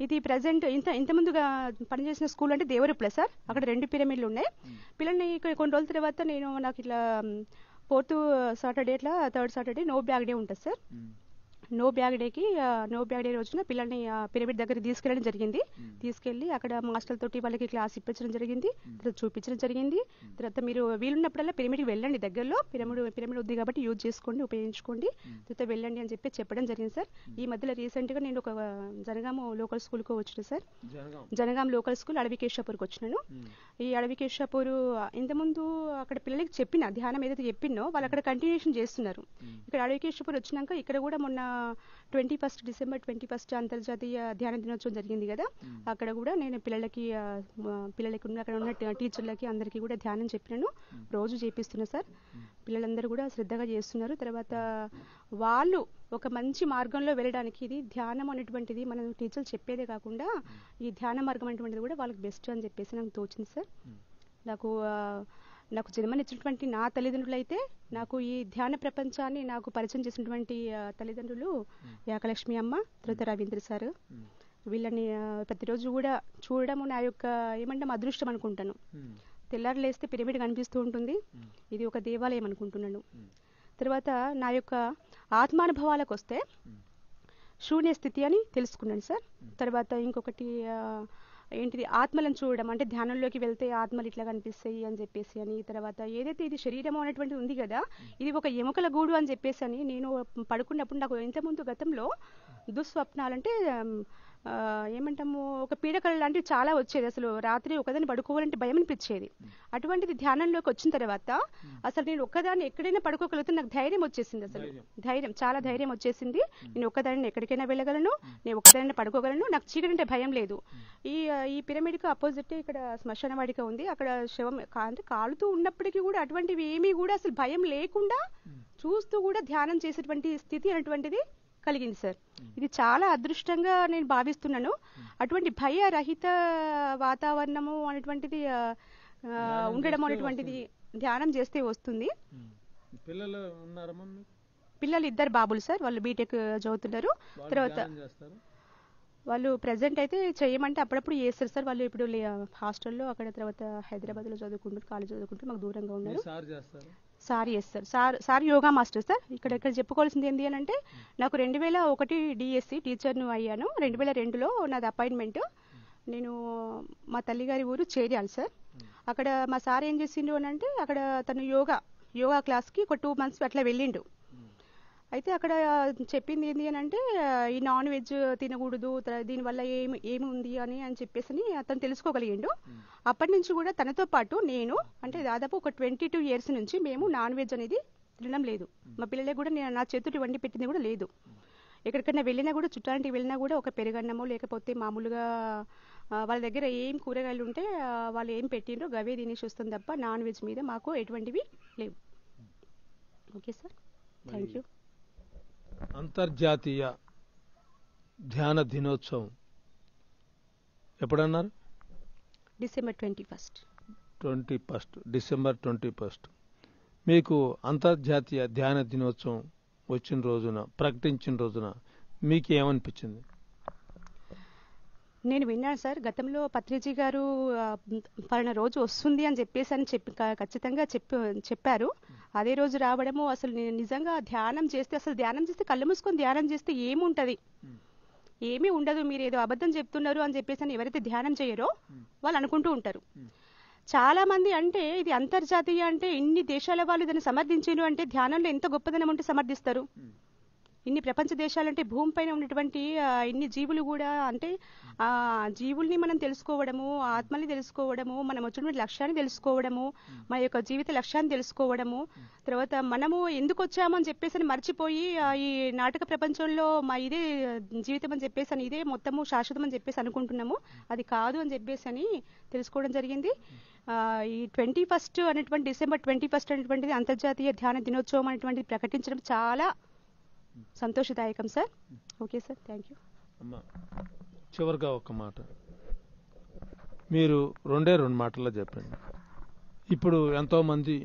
ఇది ప్రజెంట్ ఇంతకుముందుగా పనిచేసిన స్కూల్ అంటే దేవరుప్ల సార్, అక్కడ 2 పిరమిడ్లు ఉన్నాయి. పిల్లల్ని కొన్ని రోజుల తర్వాత నాకు ఇట్లా 4th సాటర్డే అట్లా 3rd Saturday no bag day ఉంటుంది సార్. నో బ్యాగ్ డే రోజున పిల్లల్ని పిరమిడ్ దగ్గరికి తీసుకెళ్ళడం జరిగింది. తీసుకెళ్లి అక్కడ మాస్టర్ల తోటి వాళ్ళకి క్లాస్ ఇప్పించడం జరిగింది, తర్వాత చూపించడం జరిగింది. తర్వాత మీరు వీలున్నప్పుడల్లా పిరమిడ్కి వెళ్ళండి, దగ్గరలో పిరమిడ్ ఉంది కాబట్టి యూజ్ చేసుకోండి, ఉపయోగించుకోండి, తర్వాత వెళ్ళండి అని చెప్పడం జరిగింది సార్. ఈ మధ్యలో రీసెంట్గా నేను ఒక జనగాం లోకల్ స్కూల్కి వచ్చిన సార్. జనగాం లోకల్ స్కూల్ అడవికేశ్వపూర్కి వచ్చినాను. ఈ అడవికేశ్వపూర్ ఇంతకుముందు అక్కడ పిల్లలకి చెప్పిన ధ్యానం ఏదైతే చెప్పినో వాళ్ళు అక్కడ కంటిన్యూషన్ చేస్తున్నారు. ఇక్కడ అడవికేశ్వపూర్ వచ్చినాక ఇక్కడ కూడా మొన్న 21 డిసెంబర్ 21 అంతర్జాతీయ ధ్యాన దినోత్సవం జరిగింది కదా, అక్కడ కూడా నేను పిల్లలకి అక్కడ ఉన్న టీచర్లకి అందరికీ కూడా ధ్యానం చెప్పినాను. రోజు చేపిస్తున్నా సార్. పిల్లలందరూ కూడా శ్రద్ధగా చేస్తున్నారు. తర్వాత వాళ్ళు ఒక మంచి మార్గంలో వెళ్ళడానికి ఇది ధ్యానం అనేటువంటిది మనం టీచర్లు చెప్పేదే కాకుండా ఈ ధ్యాన మార్గం అనేటువంటిది కూడా వాళ్ళకి బెస్ట్ అని చెప్పేసి నాకు తోచింది సార్. నాకు జన్మనిచ్చినటువంటి నా తల్లిదండ్రులు అయితే నాకు ఈ ధ్యాన ప్రపంచాన్ని నాకు పరిచయం చేసినటువంటి తల్లిదండ్రులు యాకలక్ష్మి అమ్మ, తర్వాత రవీంద్ర సార్. వీళ్ళని ప్రతిరోజు కూడా చూడడము నా యొక్క ఏమంటాం అదృష్టం అనుకుంటాను. తెల్లారు లేస్తే పిరమిడ్ కనిపిస్తూ ఉంటుంది, ఇది ఒక దేవాలయం అనుకుంటున్నాను. తర్వాత నా యొక్క ఆత్మానుభవాలకు వస్తే శూన్య స్థితి అని తెలుసుకున్నాను సార్. తర్వాత ఇంకొకటి ఏంటిది ఆత్మలను చూడడం, అంటే ధ్యానంలోకి వెళ్తే ఆత్మలు ఇట్లా కనిపిస్తాయి అని చెప్పేసి అని. తర్వాత ఏదైతే ఇది శరీరం అనేటువంటిది ఉంది కదా, ఇది ఒక ఎముకల గూడు అని చెప్పేసి అని నేను పడుకున్నప్పుడు నాకు ఇంతకుముందు గతంలో దుస్వప్నాలంటే ఏమంటాము ఒక పీడకల లాంటివి చాలా వచ్చేది. అసలు రాత్రి ఒకదాన్ని పడుకోవాలంటే భయం అనిపించేది. అటువంటిది ధ్యానంలోకి వచ్చిన తర్వాత అసలు నేను ఒక్కదాన్ని ఎక్కడైనా పడుకోగలిగితే నాకు ధైర్యం వచ్చేసింది. అసలు చాలా ధైర్యం వచ్చేసింది. నేను ఒక్కదాన్ని ఎక్కడికైనా వెళ్ళగలను, నేను ఒక్కదాన్ని పడుకోగలను, నాకు చీకటి అంటే భయం లేదు. ఈ పిరమిడ్కి అపోజిట్ ఇక్కడ శ్మశాన వాడిక ఉంది. అక్కడ శవం అంటే కాలుతూ ఉన్నప్పటికీ కూడా అటువంటివి ఏమీ కూడా అసలు భయం లేకుండా చూస్తూ కూడా ధ్యానం చేసేటువంటి స్థితి అనేటువంటిది కలిగింది సార్. ఇది చాలా అదృష్టంగా నేను భావిస్తున్నాను. అటువంటి భయరహిత వాతావరణము అనేటువంటిది ఉండడం అనేటువంటిది ధ్యానం చేస్తే వస్తుంది. పిల్లలు 2 బాబులు సార్, వాళ్ళు బీటెక్ చదువుతున్నారు. తర్వాత వాళ్ళు ప్రజెంట్ అయితే చేయమంటే అప్పుడప్పుడు చేస్తారు సార్. వాళ్ళు ఇప్పుడు హాస్టల్లో అక్కడ తర్వాత హైదరాబాద్లో చదువుకుంటారు, కాలేజ్ చదువుకుంటారు, మాకు దూరంగా ఉన్నారు. సార్ చేస్తారు. Sir yoga master sir. ఇక్కడ చెప్పుకోవాల్సింది ఏంటి అని అంటే నాకు 2001 డిఎస్సి టీచర్ను అయ్యాను. 2002లో నాది అపాయింట్మెంట్. నేను మా తల్లిగారి ఊరు చేర్యాలి సార్. అక్కడ మా సార్ ఏం చేసిండు అని అంటే అక్కడ తను యోగా క్లాస్కి ఒక 2 months అట్లా వెళ్ళిండు. అయితే అక్కడ చెప్పింది ఏంటి అని అంటే ఈ నాన్ వెజ్ తినకూడదు, దీనివల్ల ఏమి ఉంది అని చెప్పేసి అతను తెలుసుకోగలిగిండు. అప్పటి నుంచి కూడా తనతో పాటు నేను అంటే దాదాపు ఒక 22 years నుంచి మేము నాన్ వెజ్ అనేది తినడం లేదు. మా పిల్లలే కూడా నేను నా చేతుటి వండి పెట్టింది కూడా లేదు. ఎక్కడికైనా వెళ్ళినా కూడా చుట్టానికి వెళ్ళినా కూడా ఒక పెరుగన్నమో లేకపోతే మామూలుగా వాళ్ళ దగ్గర ఏం కూరగాయలు ఉంటే వాళ్ళు ఏం పెట్టిండ్రో గవే తినేసి వస్తుంది తప్ప నాన్ వెజ్ మీద మాకు ఎటువంటివి లేవు. Okay sir, thank you.
అంతర్జాతీయ ధ్యాన దినోత్సవం ఎప్పుడన్నారు?
December 21st.
December 21st. మీకు అంతర్జాతీయ ధ్యాన దినోత్సవం వచ్చిన రోజున ప్రకటించిన రోజున మీకు ఏమనిపించింది?
నేను విన్నాను సార్, గతంలో పత్రిజీ గారు పలానా రోజు వస్తుంది అని చెప్పి ఖచ్చితంగా చెప్పారు. అదే రోజు రావడము అసలు నేను నిజంగా ధ్యానం చేస్తే కళ్ళు మూసుకొని ధ్యానం చేస్తే ఏముంటది, ఏమీ ఉండదు, మీరు ఏదో అబద్ధం చెప్తున్నారు అని చెప్పేసి ఎవరైతే ధ్యానం చేయరో వాళ్ళు అనుకుంటూ ఉంటారు. చాలా మంది అంటే ఇది అంతర్జాతీయ అంటే ఇన్ని దేశాల వాళ్ళు దాన్ని సమర్థించారు అంటే ధ్యానంలో ఎంత గొప్పదనం ఉంటే సమర్థిస్తారు. ఇన్ని ప్రపంచ దేశాలంటే భూమిపైన ఉన్నటువంటి ఇన్ని జీవులు కూడా అంటే ఆ జీవుల్ని మనం తెలుసుకోవడము, ఆత్మల్ని తెలుసుకోవడము, మనం వచ్చినటువంటి లక్ష్యాన్ని తెలుసుకోవడము, మన యొక్క జీవిత లక్ష్యాన్ని తెలుసుకోవడము, తర్వాత మనము ఎందుకు వచ్చాము అని చెప్పేసి మర్చిపోయి ఈ నాటక ప్రపంచంలో మా ఇదే జీవితం అని చెప్పేసి ఇదే మొత్తము శాశ్వతం అని చెప్పేసి అనుకుంటున్నాము. అది కాదు అని చెప్పేసి అని తెలుసుకోవడం జరిగింది. ఈ 21st అనేటువంటి December 21st అనేటువంటిది అంతర్జాతీయ ధ్యాన దినోత్సవం అనేటువంటిది ప్రకటించడం చాలా సంతోషదాయకం sir. Okay sir, thank you.
అమ్మా, చివరిగా ఒక మాట మీరు 2 మాటల్లో చెప్పండి. ఇప్పుడు ఎంతోమంది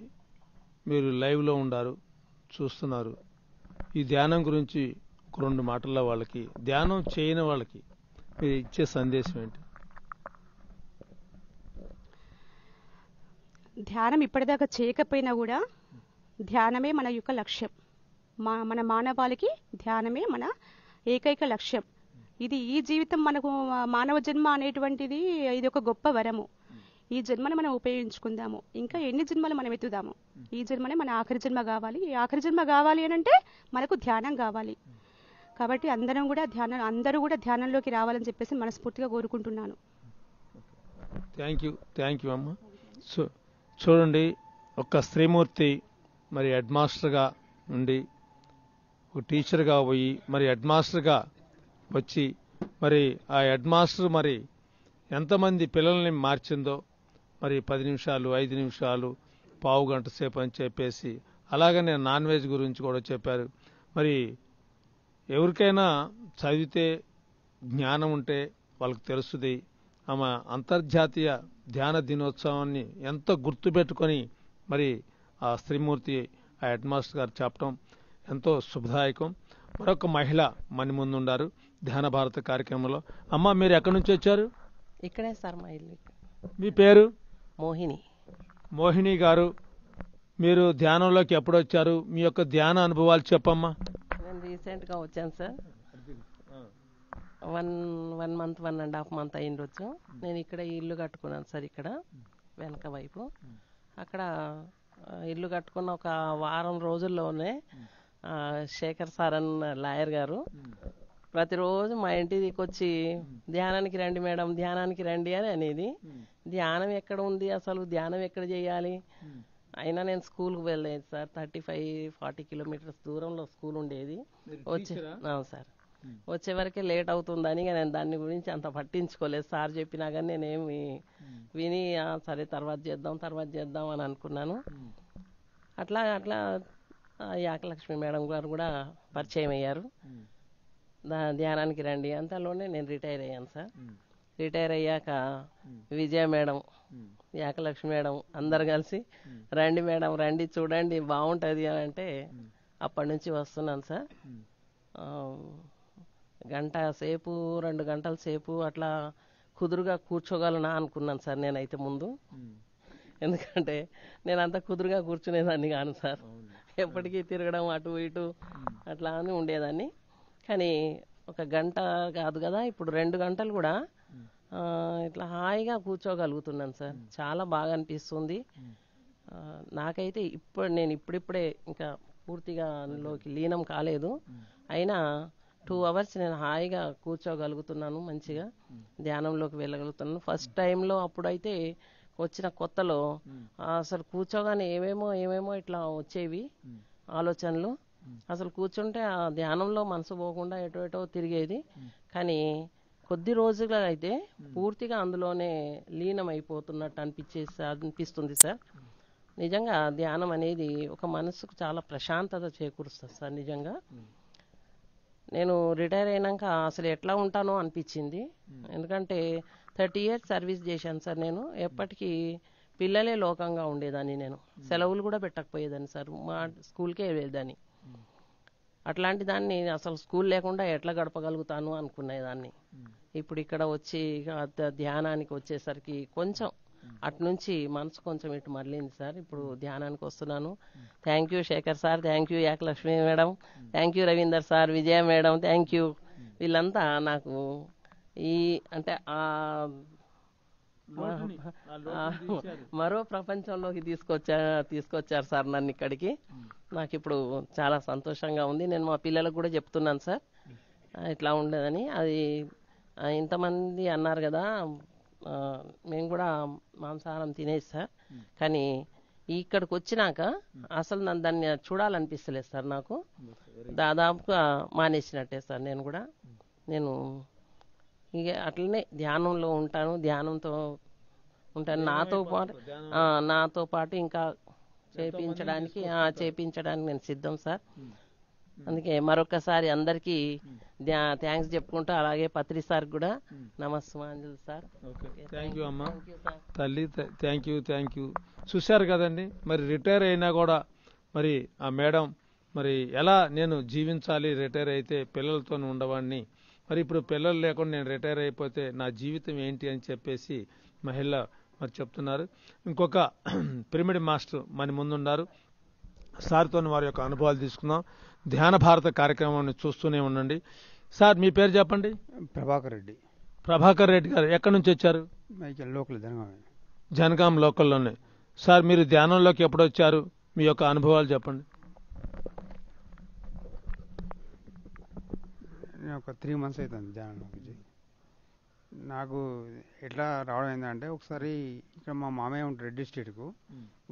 మీరు లైవ్లో ఉండారు, చూస్తున్నారు. ఈ ధ్యానం గురించి ఒక 2 మాటల్లో వాళ్ళకి, ధ్యానం చేయని వాళ్ళకి మీరు ఇచ్చే సందేశం ఏంటి?
ధ్యానం ఇప్పటిదాకా చేయకపోయినా కూడా ధ్యానమే మన యొక్క లక్ష్యం. మన మానవాళికి ధ్యానమే మన ఏకైక లక్ష్యం. ఇది ఈ జీవితం మనకు మానవ జన్మ అనేటువంటిది ఇది ఒక గొప్ప వరము. ఈ జన్మను మనం ఉపయోగించుకుందాము. ఇంకా ఎన్ని జన్మలు మనం ఎత్తుదాము. ఈ జన్మనే మన ఆఖరి జన్మ కావాలి. ఈ ఆఖరి జన్మ కావాలి అని అంటే మనకు ధ్యానం కావాలి. కాబట్టి అందరూ కూడా ధ్యానంలోకి రావాలని చెప్పేసి మనస్ఫూర్తిగా కోరుకుంటున్నాను.
థ్యాంక్ యూ అమ్మ. చూడండి, ఒక శ్రీమూర్తి మరి హెడ్ మాస్టర్గా ఉండి ఒక టీచర్గా పోయి మరి హెడ్ మాస్టర్గా వచ్చి మరి ఆ హెడ్ మాస్టర్ మరి ఎంతమంది పిల్లల్ని మార్చిందో మరి 10 నిమిషాలు 5 నిమిషాలు పావు గంట సేపు అని చెప్పేసి అలాగనే నాన్ వెజ్ గురించి కూడా చెప్పారు. మరి ఎవరికైనా చదివితే జ్ఞానం ఉంటే వాళ్ళకి తెలుస్తుంది. ఆమె అంతర్జాతీయ ధ్యాన దినోత్సవాన్ని ఎంతో గుర్తుపెట్టుకొని మరి ఆ శ్రీమూర్తి ఆ హెడ్ మాస్టర్ గారు చెప్పడం ఎంతో శుభదాయకం. మరొక మహిళ మన ముందు ఉన్నారు ధ్యాన భారత కార్యక్రమంలో. అమ్మ, మీరు ఎక్కడి నుంచి వచ్చారు?
ఇక్కడే సార్ మా ఇల్లు.
మీ పేరు?
మోహిని
గారు, మీరు ధ్యానంలోకి ఎప్పుడు వచ్చారు? మీ యొక్క ధ్యాన అనుభవాలు చెప్పమ్మా.
నేను రీసెంట్గా వచ్చాను సార్. వన్ 1 మంత్ 1.5 మంత్ అయిండొచ్చు. నేను ఇక్కడ ఇల్లు కట్టుకున్నాను సార్, ఇక్కడ వెనక వైపు. అక్కడ ఇల్లు కట్టుకున్న ఒక వారం రోజుల్లోనే శేఖర్ సార్ అన్న లాయర్ గారు ప్రతిరోజు మా ఇంటికి వచ్చి ధ్యానానికి రండి మేడం, ధ్యానానికి రండి అని అనేది. ధ్యానం ఎక్కడ ఉంది అసలు, ధ్యానం ఎక్కడ చేయాలి? అయినా నేను స్కూల్కి వెళ్ళలేదు సార్. 35-40 కిలోమీటర్స్ దూరంలో స్కూల్ ఉండేది. అవును సార్. వచ్చే వరకే లేట్ అవుతుందని నేను దాని గురించి అంత పట్టించుకోలేదు. సార్ చెప్పినా కానీ నేనేమి విని సరే తర్వాత చేద్దాం అని అనుకున్నాను. అట్లా యాకలక్ష్మి మేడం గారు కూడా పరిచయం అయ్యారు. ధ్యానానికి రండి, అంతలోనే నేను రిటైర్ అయ్యాను సార్. రిటైర్ అయ్యాక విజయ మేడం, యాకలక్ష్మి మేడం అందరు కలిసి రండి మేడం, రండి చూడండి బాగుంటుంది అని అంటే అప్పటి నుంచి వస్తున్నాను సార్. గంట సేపు 2 గంటల సేపు అట్లా కుదురుగా కూర్చోగలనా అనుకున్నాను సార్ నేనైతే ముందు. ఎందుకంటే నేను అంత కుదురుగా కూర్చునేదాన్ని కాను సార్. ఎప్పటికీ తిరగడం అటు ఇటు అట్లా అని ఉండేదాన్ని. కానీ ఒక గంట కాదు కదా, ఇప్పుడు 2 గంటలు కూడా ఇట్లా హాయిగా కూర్చోగలుగుతున్నాను సార్. చాలా బాగా అనిపిస్తుంది నాకైతే. నేను ఇప్పుడిప్పుడే ఇంకా పూర్తిగా అందులోకి లీనం కాలేదు. అయినా 2 అవర్స్ నేను హాయిగా కూర్చోగలుగుతున్నాను, మంచిగా ధ్యానంలోకి వెళ్ళగలుగుతున్నాను. ఫస్ట్ టైంలో అప్పుడైతే వచ్చిన కొత్తలో అసలు కూర్చోగానే ఏమేమో ఇట్లా వచ్చేవి ఆలోచనలు. అసలు కూర్చుంటే ఆ ధ్యానంలో మనసు పోకుండా ఎటో తిరిగేది. కానీ కొద్ది రోజులుగా అయితే పూర్తిగా అందులోనే లీనం అయిపోతున్నట్టు అనిపిస్తుంది సార్. నిజంగా ధ్యానం అనేది ఒక మనసుకు చాలా ప్రశాంతత చేకూరుస్తుంది సార్. నిజంగా నేను రిటైర్ అయినాక అసలు ఎట్లా ఉంటానో అనిపించింది. ఎందుకంటే 30 years సర్వీస్ చేశాను సార్. నేను ఎప్పటికీ పిల్లలే లోకంగా ఉండేదాన్ని. నేను సెలవులు కూడా పెట్టకపోయేదాన్ని సార్. మా స్కూల్కే వెళ్ళేదాన్ని. అట్లాంటి దాన్ని అసలు స్కూల్ లేకుండా ఎట్లా గడపగలుగుతాను అనుకునేదాన్ని. ఇప్పుడు ఇక్కడ వచ్చి ధ్యానానికి వచ్చేసరికి కొంచెం అట్నుంచి మనసు కొంచెం ఇటు మరలింది సార్. ఇప్పుడు ధ్యానానికి వస్తున్నాను. Thank you Shekhar sir, thank you Yakalakshmi madam, thank you Ravinder sir, Vijaya madam, thank you. వీళ్ళంతా నాకు అంటే మరో ప్రపంచంలోకి తీసుకొచ్చారు సార్ నన్ను ఇక్కడికి. నాకు ఇప్పుడు చాలా సంతోషంగా ఉంది. నేను మా పిల్లలకు కూడా చెప్తున్నాను సార్ ఇట్లా ఉండదని. అది ఇంతమంది అన్నారు కదా, మేము కూడా మాంసాహారం తినేది సార్. కానీ ఇక్కడికి వచ్చినాక అసలు నన్ను దాన్ని చూడాలనిపిస్తలేదు సార్. నాకు దాదాపుగా మానేసినట్టే సార్. నేను ఇక అట్లనే ధ్యానంలో ఉంటాను, ధ్యానంతో ఉంటాను. నాతో పాటు ఇంకా చేపించడానికి నేను సిద్ధం సార్. అందుకే మరొకసారి అందరికీ థ్యాంక్స్ చెప్పుకుంటూ, అలాగే పత్రి సార్ కూడా నమస్మాంజలు సార్.
థ్యాంక్ యూ అమ్మా తల్లి, థ్యాంక్ యూ. చూశారు కదండి, మరి రిటైర్ అయినా కూడా మరి ఆ మేడం మరి ఎలా నేను జీవించాలి, రిటైర్ అయితే పిల్లలతో ఉండవాడిని, మరి ఇప్పుడు పిల్లలు లేకుండా నేను రిటైర్ అయిపోతే నా జీవితం ఏంటి అని చెప్పేసి మహిళ మరి చెప్తున్నారు. ఇంకొక పిరమిడ్ మాస్టర్ మన ముందున్నారు. సార్తో వారి యొక్క అనుభవాలు తీసుకుందాం. ధ్యాన భారత కార్యక్రమాన్ని చూస్తూనే ఉండండి. సార్ మీ పేరు చెప్పండి. ప్రభాకర్ రెడ్డి గారు ఎక్కడి నుంచి వచ్చారు? జనగాం లోకల్లోనే. సార్ మీరు ధ్యానంలోకి ఎప్పుడు వచ్చారు? మీ యొక్క అనుభవాలు చెప్పండి.
ఒక 3 months అవుతుంది ధ్యానంలోకి. నాకు ఎట్లా రావడం ఏంటంటే, ఒకసారి ఇక్కడ మా మామయ్య ఉంటారు రెడ్డి స్టేట్కు.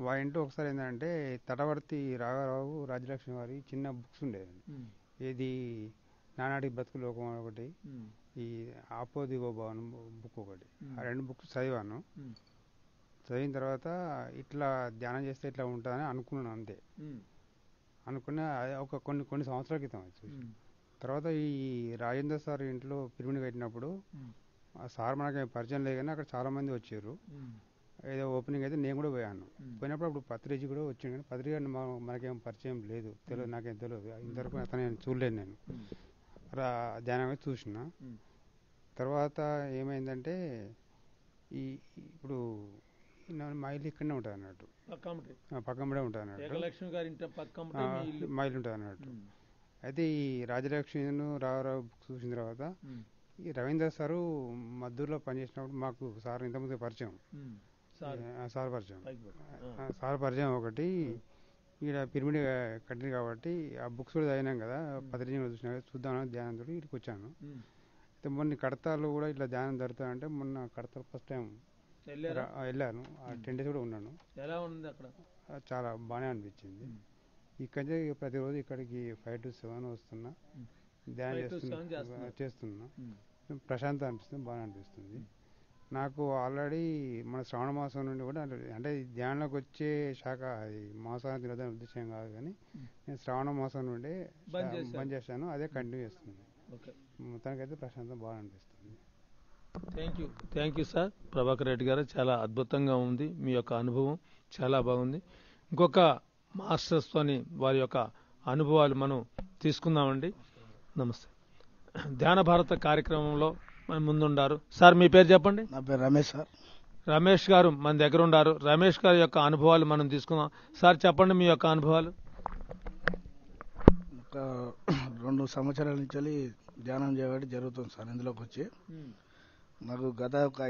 వాళ్ళ ఇంట్లో ఒకసారి ఏంటంటే తటవర్తి రాఘారావు రాజలక్ష్మి వారి చిన్న బుక్స్ ఉండేది. ఏది నానాటి బ్రతుకు లోకం ఒకటి, ఈ ఆపోదిగో భవనం బుక్ ఒకటి. ఆ 2 books చదివాను. చదివిన తర్వాత ఇట్లా ధ్యానం చేస్తే ఇట్లా ఉంటుందని అనుకున్నాను అంతే. అనుకున్న ఒక కొన్ని సంవత్సరాల క్రితం చూసి. తర్వాత ఈ రాజేంద్ర సార్ ఇంట్లో పిరమిడ్ కట్టినప్పుడు ఆ సార్ మనకి పరిచయం లేదు, కానీ అక్కడ చాలా మంది వచ్చారు. ఏదో ఓపెనింగ్ అయితే నేను కూడా పోయాను. పోయినప్పుడు అప్పుడు పత్రిజీ కూడా వచ్చిండు, కానీ పత్రిక మనకేం పరిచయం లేదు, నాకేం తెలియదు ఇంతవరకు. అతను నేను చూడలేదు. నేను ధ్యానం అయితే చూసిన. తర్వాత ఏమైందంటే ఇప్పుడు మా ఇల్లు ఇక్కడనే ఉంటుంది అన్నట్టు, పక్కమ్మడే ఉంటుంది అన్నట్టు, మా ఇల్లు ఉంటుంది అన్నట్టు. అయితే ఈ రాజలక్ష్మి రాఘారావు బుక్ చూసిన తర్వాత ఈ రవీందర్ సారు మద్దూరులో పనిచేసినప్పుడు మాకు సార్ ఇంతకుముందు పరిచయం. సార్ పరిచయం సార్ పరిచయం ఒకటి ఇక్కడ పిరమిడ్ కట్టింది కాబట్టి ఆ బుక్స్ కూడా చదివినాం కదా, పత్రికలు చూసినా చూద్దామని ధ్యానంతో ఇక్కడికి వచ్చాను. అయితే మొన్న కడతాలు కూడా ఇట్లా ధ్యానం జరుగుతాయంటే మొన్న కడతాలు ఫస్ట్ టైం వెళ్ళాను. ఆ 10 days కూడా ఉన్నాను.
ఎలా ఉంది అక్కడ?
చాలా బాగానే అనిపించింది. ఇక్కడే ప్రతిరోజు ఇక్కడికి 5 to 7 వస్తున్నా, ధ్యానం చేస్తున్నా. ప్రశాంతం అనిపిస్తుంది, బాగా అనిపిస్తుంది. నాకు ఆల్రెడీ మన శ్రావణ మాసం నుండి కూడా అంటే ధ్యానంలోకి వచ్చే శాఖ అది మాంసాహారం తినదని ఉద్దేశం కాదు, కానీ నేను శ్రావణ మాసం నుండి బంద్ చేశాను, అదే కంటిన్యూ చేస్తుంది. మొత్తానికైతే ప్రశాంతం బాగా అనిపిస్తుంది.
Thank you sir Prabhakar Reddy గారు, చాలా అద్భుతంగా ఉంది మీ యొక్క అనుభవం, చాలా బాగుంది. ఇంకొక మాస్టర్స్తోని వారి యొక్క అనుభవాలు మనం తీసుకుందామండి. నమస్తే. ధ్యాన భారత కార్యక్రమంలో మన ముందుండారు సార్, మీ పేరు చెప్పండి.
నా పేరు రమేష్ సార్.
రమేష్ గారు మన దగ్గర ఉండారు. రమేష్ గారి యొక్క అనుభవాలు మనం తీసుకుందాం. సార్ చెప్పండి మీ యొక్క అనుభవాలు.
ఒక 2 సంవత్సరాల నుంచి ధ్యానం చేయబడి జరుగుతుంది సార్. ఇందులోకి వచ్చి నాకు గత ఒక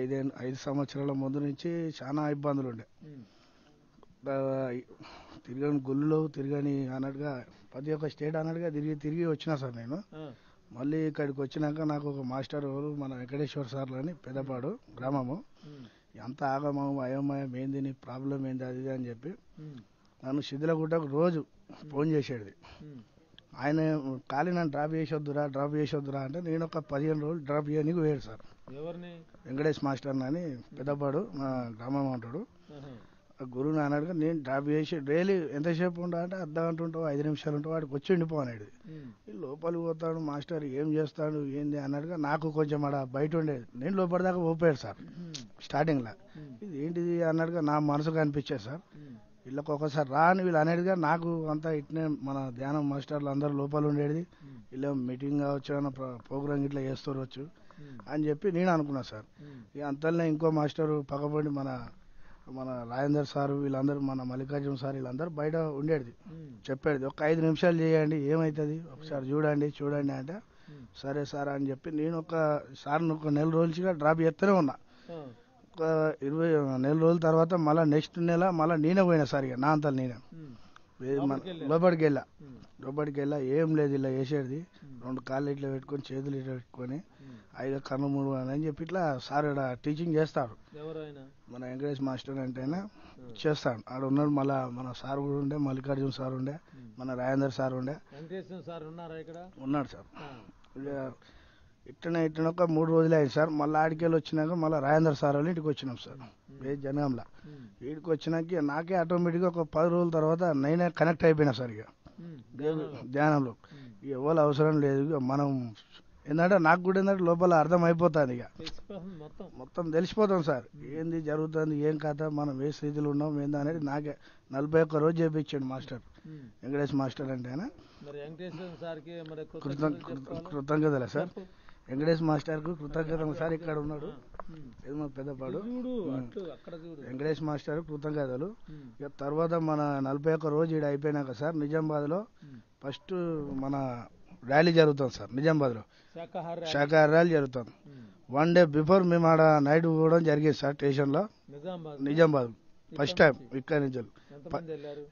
5 సంవత్సరాల ముందు నుంచి చాలా ఇబ్బందులు ఉండే. తిరగని గుళ్ళు తిరగని అన్నట్టుగా ప్రతి ఒక్క స్టేట్ అన్నట్టుగా తిరిగి వచ్చినా సార్. నేను మళ్ళీ ఇక్కడికి వచ్చినాక నాకు ఒక మాస్టర్ ఎవరు మన వెంకటేశ్వర సార్లు అని పెద్దపాడు గ్రామము, ఎంత ఆగమం అయోమయం ఏంది, నీ ప్రాబ్లం ఏంది అది అని చెప్పి నన్ను శిథిలగుట్టకు రోజు ఫోన్ చేసేది. ఆయన ఖాళీ నన్ను డ్రాప్ చేసొద్దురా అంటే నేను ఒక 15 రోజులు డ్రాప్ చేయడానికి పోయాడు సార్. వెంకటేష్ మాస్టర్ అని పెద్దపాడు మా గ్రామం అంటాడు. గురువు అన్నాడుగా నేను డ్రాప్ చేసి డైలీ ఎంతసేపు ఉంటా అంటే అర్ధగంట ఉంటావు 5 నిమిషాలు ఉంటావు, వాడికి వచ్చి ఉండిపో అనేది. లోపలికి పోతాడు మాస్టర్, ఏం చేస్తాడు ఏంది అన్నట్టుగా నాకు కొంచెం అక్కడ బయట ఉండేది. నేను లోపలి దాకా పోయాడు సార్ స్టార్టింగ్లో. ఇది ఏంటిది అన్నట్టుగా నా మనసుకు అనిపించేది సార్. వీళ్ళకి ఒకసారి రాని వీళ్ళు అనేదిగా నాకు అంతా ఇట్నే మన ధ్యానం మాస్టర్లు అందరూ లోపల ఉండేది. వీళ్ళు మీటింగ్ కావచ్చు, ఏమైనా ప్రోగ్రామ్ ఇట్లా చేస్తూరవచ్చు అని చెప్పి నేను అనుకున్నా సార్. ఇక అంతలోనే ఇంకో మాస్టర్ పక్కపడి మన రాజేందర్ సార్ వీళ్ళందరూ, మన మల్లికార్జున సార్ వీళ్ళందరూ బయట ఉండేది. చెప్పేది ఒక 5 నిమిషాలు చేయండి ఏమవుతుంది ఒకసారి చూడండి అంటే సరే సార్ అని చెప్పి నేను ఒక 1 నెల రోజులుగా డ్రాప్ చేస్తూనే ఉన్నా. ఒక 20 నెల రోజుల తర్వాత మళ్ళీ నెక్స్ట్ నెల మళ్ళీ నేనే పోయినా సార్. ఇక నా అంతలు నేనే లోపలికి వెళ్ళా ఏం లేదు ఇలా వేసేది, 2 కాళ్ళు ఇట్లా పెట్టుకొని చేతులు ఇట్లా పెట్టుకొని 5 కన్ను 3 అని చెప్పి ఇట్లా సార్ ఇక్కడ టీచింగ్ చేస్తాడు. మన వెంకటేష్ మాస్టర్ అంటేనే చేస్తాడు. ఆడ ఉన్నాడు. మళ్ళా మన సార్ కూడా ఉండే, మల్లికార్జున సార్ ఉండే, మన రాజేందర్ సార్ ఉండే. ఉన్నాడు సార్. ఇట్లనే ఒక 3 రోజులే అయింది సార్. మళ్ళీ ఆడికెళ్ళి వచ్చినాక మళ్ళీ రాజేందర్ సార్ వాళ్ళు ఇంటికి వచ్చినాం సార్. జనగంలో వీడికి వచ్చినాక నాకే ఆటోమేటిక్గా ఒక 10 రోజుల తర్వాత నేనే కనెక్ట్ అయిపోయినా సార్. ఇక ధ్యానంలో ఎవరు అవసరం లేదు. ఇక మనం ఏంటంటే నాకు కూడా ఏంటంటే లోపల అర్థం అయిపోతుంది. ఇక మొత్తం తెలిసిపోతాం సార్ ఏంది జరుగుతుంది, ఏం కథ, మనం ఏ స్థితిలో ఉన్నాం ఏందా అనేది నాకే 41 రోజు చేపించాడు మాస్టర్, వెంకటేష్ మాస్టర్ అంటే. ఆయన కృతజ్ఞతలే సార్. వెంకటేష్ మాస్టర్కు కృతజ్ఞతలు సార్. ఇక్కడ ఉన్నాడు మా పెద్దపాడు వెంకటేష్ మాస్టర్ కృతజ్ఞతలు. ఇక తర్వాత మన 41 రోజు ఈడ అయిపోయినాక సార్ నిజామాబాద్లో ఫస్ట్ మన ర్యాలీ జరుగుతుంది సార్. నిజామాబాద్లో శాఖాహార ర్యాలీ జరుగుతుంది. 1 day బిఫోర్ మేము ఆడ నైట్ పోవడం జరిగింది సార్ స్టేషన్లో నిజామాబాద్. ఫస్ట్ టైం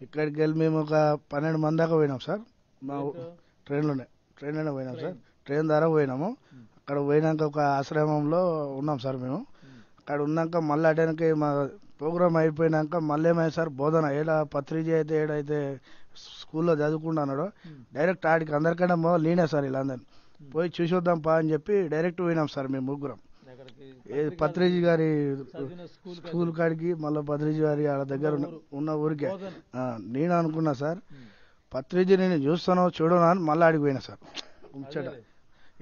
ఇక్కడికి వెళ్ళి మేము ఒక 12 మంది దాకా పోయినాం సార్. మా ట్రైన్లోనే పోయినాం సార్. ట్రైన్ ద్వారా పోయినాము. అక్కడ పోయినాక ఒక ఆశ్రమంలో ఉన్నాం సార్ మేము. అక్కడ ఉన్నాక మళ్ళీ అటెనకి మా ప్రోగ్రామ్ అయిపోయినాక మళ్ళీ ఏమైంది సార్ బోధన పత్రిజీ అయితే ఏడైతే స్కూల్లో చదువుకుంటున్నాడో డైరెక్ట్ ఆడికి అందరికన్నా మొదలు నేనే సార్. వీళ్ళందరినీ పోయి చూసొద్దాం పా అని చెప్పి డైరెక్ట్ పోయినాం సార్ మేము ముగ్గురం. పత్రిజీ గారి స్కూల్ కాడికి మళ్ళీ పత్రిజీ గారి వాళ్ళ దగ్గర ఉన్న ఊరికే. నేను అనుకున్నా సార్ పత్రిజీ నేను చూస్తానో చూడను అని మళ్ళీ ఆడికి పోయినా సార్. ముచ్చట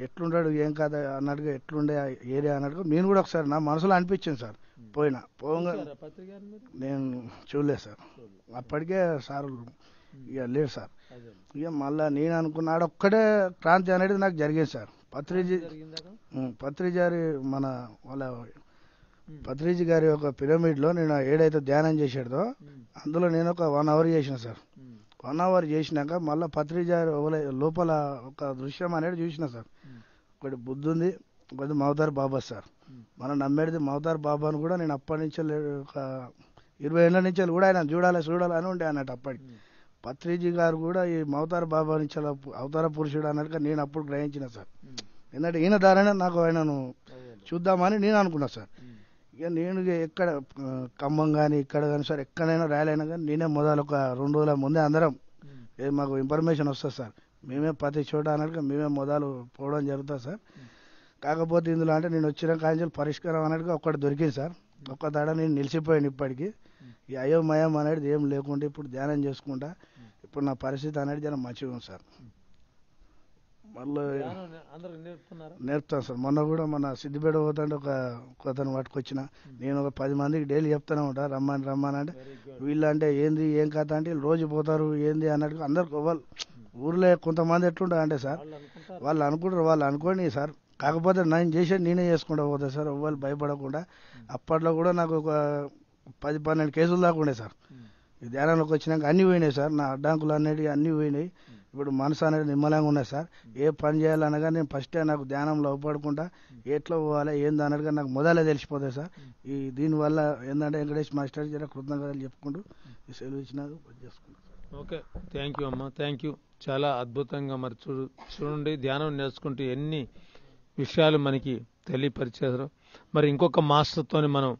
ఎట్లుంటాడు ఏం కాదా అన్నట్టుగా ఎట్లుండే ఏరియా అన్నట్టుగా నేను కూడా ఒకసారి నా మనసులో అనిపించింది సార్. పోగా నేను చూడలేదు సార్. అప్పటికే సార్ ఇక లేరు సార్. ఇక మళ్ళీ నేను అనుకున్నాడు ఒక్కడే క్రాంతి అనేది నాకు జరిగింది సార్. పత్రిజీ గారి మన వాళ్ళ పత్రిజీ గారి ఒక పిరమిడ్లో నేను ఏడైతే ధ్యానం చేసాడో అందులో నేను ఒక 1 hour చేసిన సార్. 1 hour చేసినాక మళ్ళీ పత్రిజీ గారి లోపల ఒక దృశ్యం అనేది చూసిన సార్. ఒకటి బుద్ధి ఉంది,
ఒకటి మమతార్ బాబా సార్. మనం నమ్మేది మమతార్ బాబాను కూడా నేను అప్పటి నుంచి ఒక 20 ఏళ్ళ నుంచి కూడా ఆయన చూడాలని ఉండే అన్నట్టు అప్పటికి. పత్రిజీ గారు కూడా ఈ మమతార్ బాబా నుంచి అవతార పురుషుడు అన్నట్టుగా నేను అప్పుడు గ్రహించిన సార్. ఎందుకంటే ఈయన ద్వారానే నాకు ఆయనను చూద్దామని నేను అనుకున్నా సార్. ఇక నేను ఎక్కడ ఖమ్మం కానీ ఇక్కడ కానీ సార్ ఎక్కడైనా ర్యాలీ కానీ నేనే మొదలు ఒక 2 రోజుల ముందే అందరం మాకు ఇన్ఫర్మేషన్ వస్తుంది సార్, మేమే ప్రతి చోట అన్నట్టుగా మేమే మొదలు పోవడం జరుగుతుంది సార్. కాకపోతే ఇందులో అంటే నేను వచ్చిన కాంచెలు పరిష్కారం అన్నట్టుగా ఒక్కటి దొరికింది సార్. ఒక్క తడ నేను నిలిచిపోయాను. ఇప్పటికీ ఈ అయోమయం అనేది ఏం లేకుండా ఇప్పుడు ధ్యానం చేసుకుంటా ఇప్పుడు నా పరిస్థితి అనేది జనం మంచిగా ఉంది సార్. మళ్ళీ నేర్పుతాను సార్. మొన్న కూడా మన సిద్దిపేట పోతుంటే ఒక అతను పట్టుకొచ్చిన, నేను ఒక 10 మందికి డైలీ చెప్తూనే ఉంటా రమ్మని అంటే వీళ్ళు అంటే ఏంది ఏం కథ అంటే రోజు పోతారు ఏంది అన్నట్టుగా అందరికి వాళ్ళు ఊర్లో కొంతమంది ఎట్లుంటారు అంటే సార్ వాళ్ళు అనుకుంటారు, వాళ్ళు అనుకోండి సార్. కాకపోతే నేను చేసేది నేనే చేసుకుంటా పోతా సార్, వాళ్ళు భయపడకుండా. అప్పట్లో కూడా నాకు ఒక 10-12 కేసులు దాకా ఉండే సార్. ఈ ధ్యానంలోకి వచ్చినాక అన్నీ పోయినాయి సార్, నా అడ్డంకులు అనేవి అన్నీ పోయినాయి. ఇప్పుడు మనసు అనేది నిమ్మలంగా ఉన్నాయి సార్. ఏ పని చేయాలనగా నేను ఫస్టే నాకు ధ్యానంలో అవపడకుండా ఎట్లా పోవాలి ఏంది అన్నట్టుగా నాకు మొదలే తెలిసిపోతాయి సార్. ఈ దీనివల్ల ఏంటంటే వెంకటేష్ మాస్టర్ జర కృతజ్ఞతలు చెప్పుకుంటూ ఈ సెలవు ఇచ్చినాక చేసుకుంటాను.
ఓకే, థ్యాంక్ యూ అమ్మా, థ్యాంక్ యూ. చాలా అద్భుతంగా మరి చూడండి, ధ్యానం నేర్చుకుంటూ ఎన్ని విషయాలు మనకి తెలియపరిచారు. మరి ఇంకొక మాస్టర్తోని మనం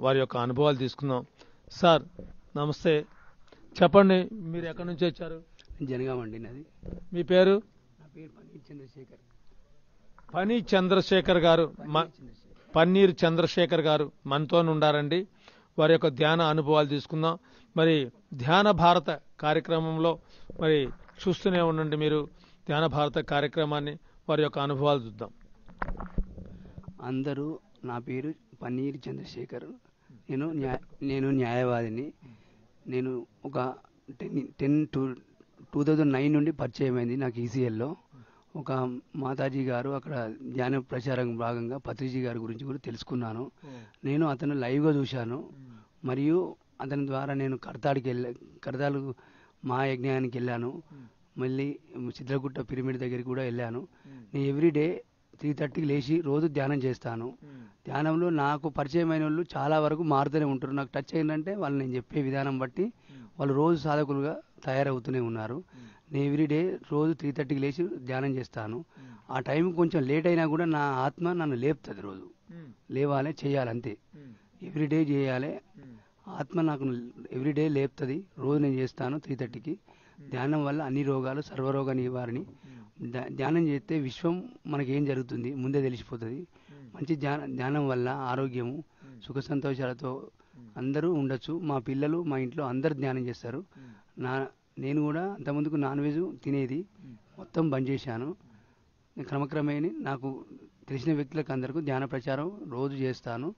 వారి యొక్క అనుభవాలు తీసుకుందాం. సార్ నమస్తే, చెప్పండి మీరు ఎక్కడి నుంచి వచ్చారు?
జనగామండి నాది.
మీ పేరు?
నా పేరు పన్నీర్ చంద్రశేఖర్.
పన్నీర్ చంద్రశేఖర్ గారు మనతో ఉండారండి. వారి యొక్క ధ్యాన అనుభవాలు తీసుకుందాం. మరి ధ్యాన భారత కార్యక్రమంలో మరి చూస్తూనే ఉండండి మీరు ధ్యాన భారత కార్యక్రమాన్ని, వారి యొక్క అనుభవాలు చూద్దాం.
అందరూ, నా పేరు పన్నీర్ చంద్రశేఖర్. నేను న్యాయవాదిని. నేను ఒక 2009 నుండి పరిచయం అయింది నాకు ఈసీఎల్లో. ఒక మాతాజీ గారు అక్కడ ధ్యాన ప్రచారం భాగంగా పత్రిజీ గారి గురించి కూడా తెలుసుకున్నాను. నేను అతను లైవ్గా చూశాను. మరియు అతని ద్వారా నేను కడతాలు మహాయజ్ఞానికి వెళ్ళాను. మళ్ళీ చిత్రగుట్ట పిరమిడ్ దగ్గరికి కూడా వెళ్ళాను. నేను ఎవ్రీడే 3:30కి లేచి రోజు ధ్యానం చేస్తాను. ధ్యానంలో నాకు పరిచయమైన వాళ్ళు చాలా వరకు మారుతూనే ఉంటారు. నాకు టచ్ అయిందంటే వాళ్ళు నేను చెప్పే విధానం బట్టి వాళ్ళు రోజు సాధకులుగా తయారవుతూనే ఉన్నారు. నేను ఎవ్రీడే రోజు 3:30కి లేచి ధ్యానం చేస్తాను. ఆ టైం కొంచెం లేట్ అయినా కూడా నా ఆత్మ నన్ను లేపుతుంది. రోజు లేవాలి, చేయాలి, అంతే. ఎవ్రీడే చేయాలి. ఆత్మ నాకు ఎవ్రీడే లేపుతుంది. రోజు నేను చేస్తాను 3:30కి. ధ్యానం వల్ల అన్ని రోగాలు, సర్వరోగ నివారణ. ధ్యానం చేస్తే విశ్వం మనకి ఏం జరుగుతుంది ముందే తెలిసిపోతుంది. మంచి ధ్యానం వల్ల ఆరోగ్యము, సుఖ సంతోషాలతో అందరూ ఉండొచ్చు. మా పిల్లలు మా ఇంట్లో అందరు ధ్యానం చేస్తారు. నేను కూడా అంతకుముందుకు నాన్ వెజ్ తినేది మొత్తం బంద్ చేశాను. క్రమక్రమేణా నాకు తెలిసిన వ్యక్తులకు అందరికీ ధ్యాన ప్రచారం రోజు చేస్తాను.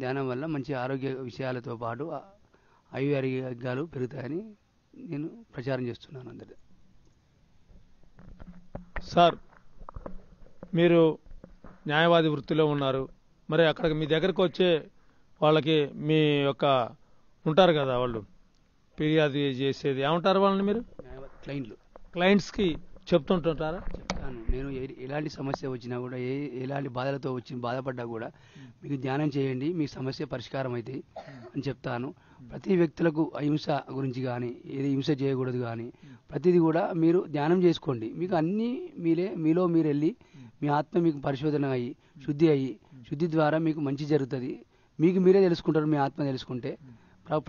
ధ్యానం వల్ల మంచి ఆరోగ్య విషయాలతో పాటు ఆయుర్వేదాలు పెరుగుతాయని నేను ప్రచారం చేస్తున్నాను అందరి.
సార్, మీరు న్యాయవాది వృత్తిలో ఉన్నారు. మరి అక్కడికి మీ దగ్గరకు వచ్చే వాళ్ళకి మీ యొక్క ఉంటారు కదా, వాళ్ళు ఫిర్యాదు చేసేది ఏమంటారు వాళ్ళని? మీరు క్లయింట్స్కి చెప్తుంటుంటారా?
చెప్తాను. నేను ఎలాంటి సమస్య వచ్చినా కూడా, ఎలాంటి బాధలతో బాధపడ్డా కూడా మీకు ధ్యానం చేయండి, మీ సమస్య పరిష్కారం అవుతాయి అని చెప్తాను. ప్రతి వ్యక్తులకు అహింస గురించి కానీ, ఏది హింస చేయకూడదు కానీ, ప్రతిదీ కూడా మీరు ధ్యానం చేసుకోండి. మీకు అన్నీ మీలో మీరు వెళ్ళి మీ ఆత్మ మీకు పరిశోధన అయ్యి శుద్ధి ద్వారా మీకు మంచి జరుగుతుంది. మీకు మీరే తెలుసుకుంటారు. మీ ఆత్మ తెలుసుకుంటే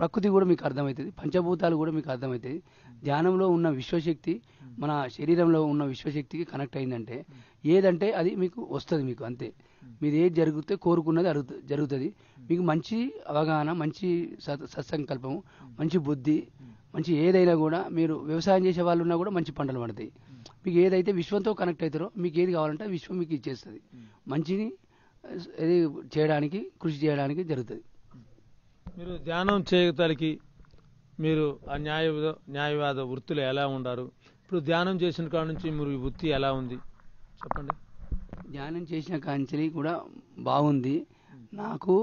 ప్రకృతి కూడా మీకు అర్థమవుతుంది, పంచభూతాలు కూడా మీకు అర్థమవుతుంది. ధ్యానంలో ఉన్న విశ్వశక్తి మన శరీరంలో ఉన్న విశ్వశక్తికి కనెక్ట్ అయిందంటే ఏదంటే అది మీకు వస్తుంది. మీకు అంతే. మీరు ఏది జరిగితే కోరుకున్నది జరుగుతుంది. మీకు మంచి అవగాహన, మంచి సత్సంకల్పము, మంచి బుద్ధి, మంచి ఏదైనా కూడా, మీరు వ్యవసాయం చేసే వాళ్ళు ఉన్నా కూడా మంచి పంటలు పడతాయి. మీకు ఏదైతే విశ్వంతో కనెక్ట్ అవుతారో మీకు ఏది కావాలంటే విశ్వం మీకు ఇచ్చేస్తుంది. మంచిని ఇది చేయడానికి, కృషి చేయడానికి జరుగుతుంది.
మీరు ధ్యానం చేయగలిగి మీరు ఆ న్యాయవాద వృత్తిలో ఎలా ఉన్నారు? ఇప్పుడు ధ్యానం చేసిన కాడ నుంచి మీరు ఈ వృత్తి ఎలా ఉంది చెప్పండి.
ధ్యానం చేసిన కాంచెలి కూడా బాగుంది. నాకు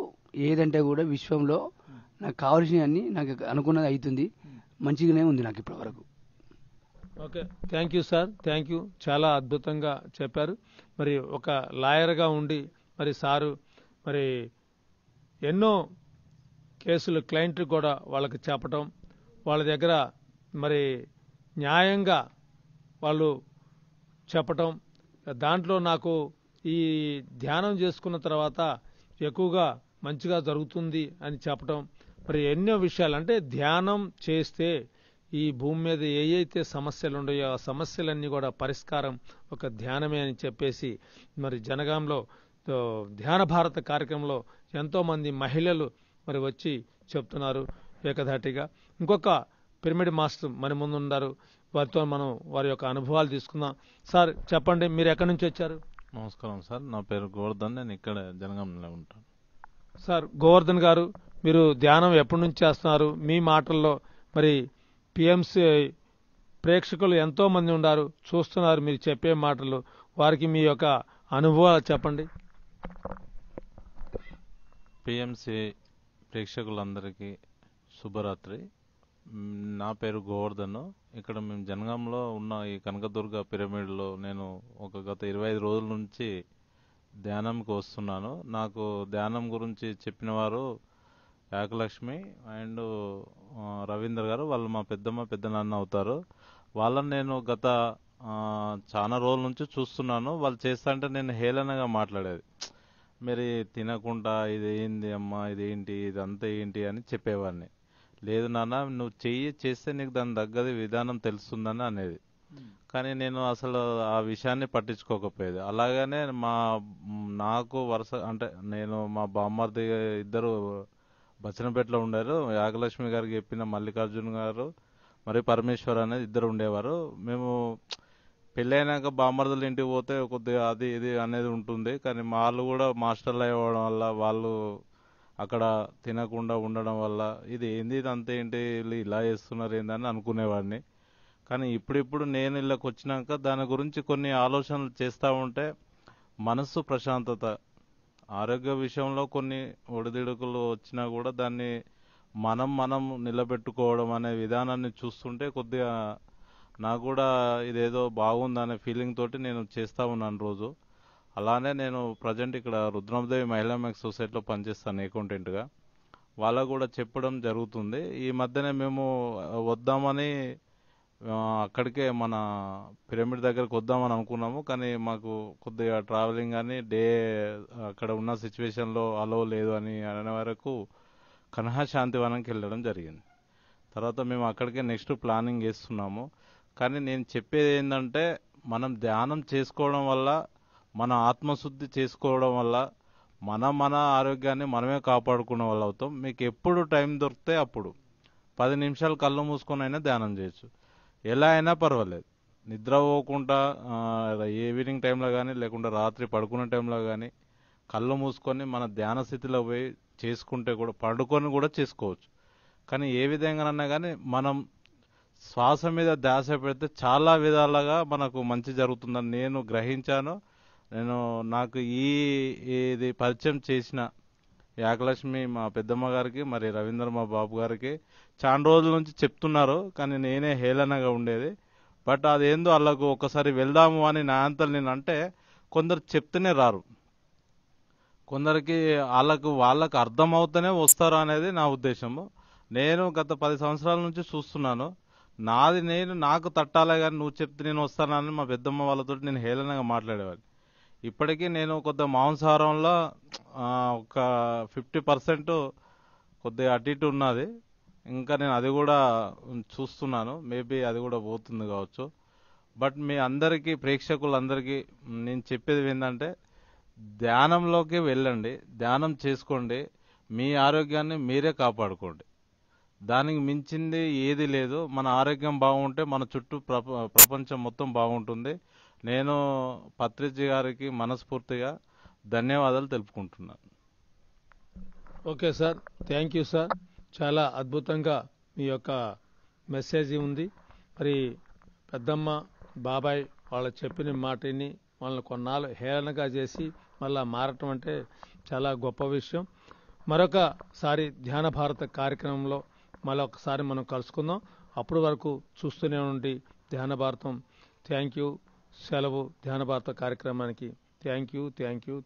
ఏదంటే కూడా విశ్వంలో నాకు కావాల్సినవన్నీ నాకు అనుకున్నది అవుతుంది. మంచిగానే ఉంది నాకు ఇప్పటి వరకు.
Okay, thank you sir, thank you. చాలా అద్భుతంగా చెప్పారు. మరి ఒక లాయర్గా ఉండి మరి సారు మరి ఎన్నో కేసులు క్లయింట్లు కూడా వాళ్ళకి చెప్పటం, వాళ్ళ దగ్గర మరి న్యాయంగా వాళ్ళు చెప్పటం, దాంట్లో నాకు ఈ ధ్యానం చేసుకున్న తర్వాత ఎక్కువగా మంచిగా జరుగుతుంది అని చెప్పటం, మరి ఎన్నో విషయాలు అంటే ధ్యానం చేస్తే ఈ భూమి మీద ఏ అయితే సమస్యలు ఉన్నాయో ఆ సమస్యలన్నీ కూడా పరిష్కారం ఒక ధ్యానమే అని చెప్పేసి మరి జనగాంలో ధ్యాన భారత కార్యక్రమంలో ఎంతో మంది మహిళలు మరి వచ్చి చెప్తున్నారు ఏకధాటిగా. ఇంకొక పిరమిడ్ మాస్టర్ మన ముందు ఉన్నారు, వారితో మనం వారి యొక్క అనుభవాలు తీసుకుందాం. సార్ చెప్పండి, మీరు ఎక్కడి నుంచి వచ్చారు?
నమస్కారం సార్, నా పేరు గోవర్ధన్, నేను ఇక్కడ జనగాంలో ఉంటాను.
సార్ గోవర్ధన్ గారు, మీరు ధ్యానం ఎప్పటి నుంచి చేస్తున్నారు? మీ మాటల్లో మరి పిఎంసి ప్రేక్షకులు ఎంతో మంది ఉన్నారు, చూస్తున్నారు మీరు చెప్పే మాటలు, వారికి మీ యొక్క అనుభవాలు చెప్పండి.
పిఎంసి ప్రేక్షకులందరికీ శుభరాత్రి. నా పేరు గోవర్ధన్. ఇక్కడ మేము జనగాంలో ఉన్న ఈ కనకదుర్గ పిరమిడ్లో నేను గత 25 రోజుల నుంచి ధ్యానంకి వస్తున్నాను. నాకు ధ్యానం గురించి చెప్పిన వారు యాకలక్ష్మి అండ్ రవీందర్ గారు. వాళ్ళు మా పెద్దనాన్న అవుతారు. వాళ్ళని నేను గత చాలా రోజుల నుంచి చూస్తున్నాను. వాళ్ళు చేస్తా అంటే నేను హేళనగా మాట్లాడేది. మరి తినకుండా ఇది ఏంది అమ్మా, ఇదేంటి, ఇదంతా ఏంటి అని చెప్పేవాడిని. లేదు నాన్న, నువ్వు చేస్తే నీకు దాని తగ్గది విధానం తెలుస్తుందని అనేది. కానీ నేను అసలు ఆ విషయాన్ని పట్టించుకోకపోయేది. అలాగనే నాకు వరుస అంటే నేను మా బామ్మర్ది ఇద్దరు బచ్చనపేటలో ఉండేవారు. యాగలక్ష్మి గారికి చెప్పిన మల్లికార్జున్ గారు మరి పరమేశ్వర్ అనేది ఇద్దరు ఉండేవారు. మేము పెళ్ళైనాక బామ్మర్దుల ఇంటికి పోతే కొద్దిగా అది ఇది అనేది ఉంటుంది. కానీ వాళ్ళు కూడా మాస్టర్లు అవ్వడం వల్ల వాళ్ళు అక్కడ తినకుండా ఉండడం వల్ల ఇది ఏంది, ఇది అంతే ఏంటి, వీళ్ళు ఇలా చేస్తున్నారు ఏందని అనుకునేవాడిని. కానీ ఇప్పుడిప్పుడు నేను ఇళ్ళకి వచ్చినాక దాని గురించి కొన్ని ఆలోచనలు చేస్తూ ఉంటే మనస్సు ప్రశాంతత, ఆరోగ్య విషయంలో కొన్ని ఒడిదుడుకులు వచ్చినా కూడా దాన్ని మనం నిలబెట్టుకోవడం అనే విధానాన్ని చూస్తుంటే కొద్దిగా నాకు కూడా ఇదేదో బాగుందనే ఫీలింగ్ తోటి నేను చేస్తూ ఉన్నాను రోజు. అలానే నేను ప్రజెంట్ ఇక్కడ రుద్రమదేవి మహిళా మ్యాక్స్ సొసైటీలో పనిచేస్తాను అకౌంటెంట్గా. వాళ్ళకు కూడా చెప్పడం జరుగుతుంది. ఈ మధ్యనే మేము వద్దామని అక్కడికే మన పిరమిడ్ దగ్గరకు వద్దామని అనుకున్నాము. కానీ మాకు కొద్దిగా ట్రావెలింగ్ కానీ అక్కడ ఉన్న సిచ్యువేషన్లో అలో లేదు అని అనే వరకు కన్హా శాంతివనంకి వెళ్ళడం జరిగింది. తర్వాత మేము అక్కడికే నెక్స్ట్ ప్లానింగ్ చేస్తున్నాము. కానీ నేను చెప్పేది ఏంటంటే మనం ధ్యానం చేసుకోవడం వల్ల, మన ఆత్మశుద్ధి చేసుకోవడం వల్ల మన ఆరోగ్యాన్ని మనమే కాపాడుకునే వాళ్ళు అవుతాం. మీకు ఎప్పుడు టైం దొరికితే అప్పుడు 10 నిమిషాలు కళ్ళు మూసుకొని అయినా ధ్యానం చేయొచ్చు. ఎలా అయినా పర్వాలేదు. నిద్ర పోకుండా ఈవినింగ్ టైంలో కానీ లేకుంటే రాత్రి పడుకునే టైంలో కానీ కళ్ళు మూసుకొని మన ధ్యాన స్థితిలో పోయి చేసుకుంటే కూడా, పడుకొని కూడా చేసుకోవచ్చు. కానీ ఏ విధంగానన్నా కానీ మనం శ్వాస మీద ధ్యాస పెడితే చాలా విధాలుగా మనకు మంచి జరుగుతుందని నేను గ్రహించాను. నాకు ఇది పరిచయం చేసిన యాకలక్ష్మి మా పెద్దమ్మ గారికి, మరి రవీందర్ మా బాబు గారికి చాలా రోజుల నుంచి చెప్తున్నారు. కానీ నేనే హేళనగా ఉండేది. బట్ అదేందో వాళ్ళకు ఒకసారి వెళ్దాము అని నా అంతలు నేను అంటే కొందరు చెప్తేనే రారు, కొందరికి వాళ్ళకు అర్థమవుతూనే వస్తారు అనేది నా ఉద్దేశము. నేను గత 10 సంవత్సరాల నుంచి చూస్తున్నాను. నాకు తట్టాలే కానీ నువ్వు చెప్తే నేను వస్తానని మా పెద్దమ్మ వాళ్ళతో నేను హేళనగా మాట్లాడేవాడిని. ఇప్పటికీ నేను కొద్దిగా మాంసాహారంలో ఒక 50% కొద్దిగా అటు ఇటు ఉన్నది. ఇంకా నేను అది కూడా చూస్తున్నాను. మేబీ అది కూడా పోతుంది కావచ్చు. బట్ మీ అందరికీ, ప్రేక్షకులందరికీ నేను చెప్పేది ఏంటంటే ధ్యానంలోకి వెళ్ళండి, ధ్యానం చేసుకోండి, మీ ఆరోగ్యాన్ని మీరే కాపాడుకోండి. దానికి మించింది ఏది లేదు. మన ఆరోగ్యం బాగుంటే మన చుట్టూ ప్రపంచం మొత్తం బాగుంటుంది. నేను పత్రిజీ గారికి మనస్ఫూర్తిగా ధన్యవాదాలు తెలుపుకుంటున్నాను.
Okay sir, thank you sir. చాలా అద్భుతంగా మీ యొక్క మెసేజ్ ఉంది. మరి పెద్దమ్మ, బాబాయ్ వాళ్ళు చెప్పిన మాటని వాళ్ళని కొన్నాళ్ళు హేళనగా చేసి మళ్ళా మారటం అంటే చాలా గొప్ప విషయం. మరొకసారి ధ్యాన భారత కార్యక్రమంలో మళ్ళొకసారి మనం కలుసుకుందాం. అప్పటి వరకు చూస్తూనే ఉండి ధ్యాన భారతం. Thank you. సెలవు ధ్యాన భారత కార్యక్రమానికి. Thank you.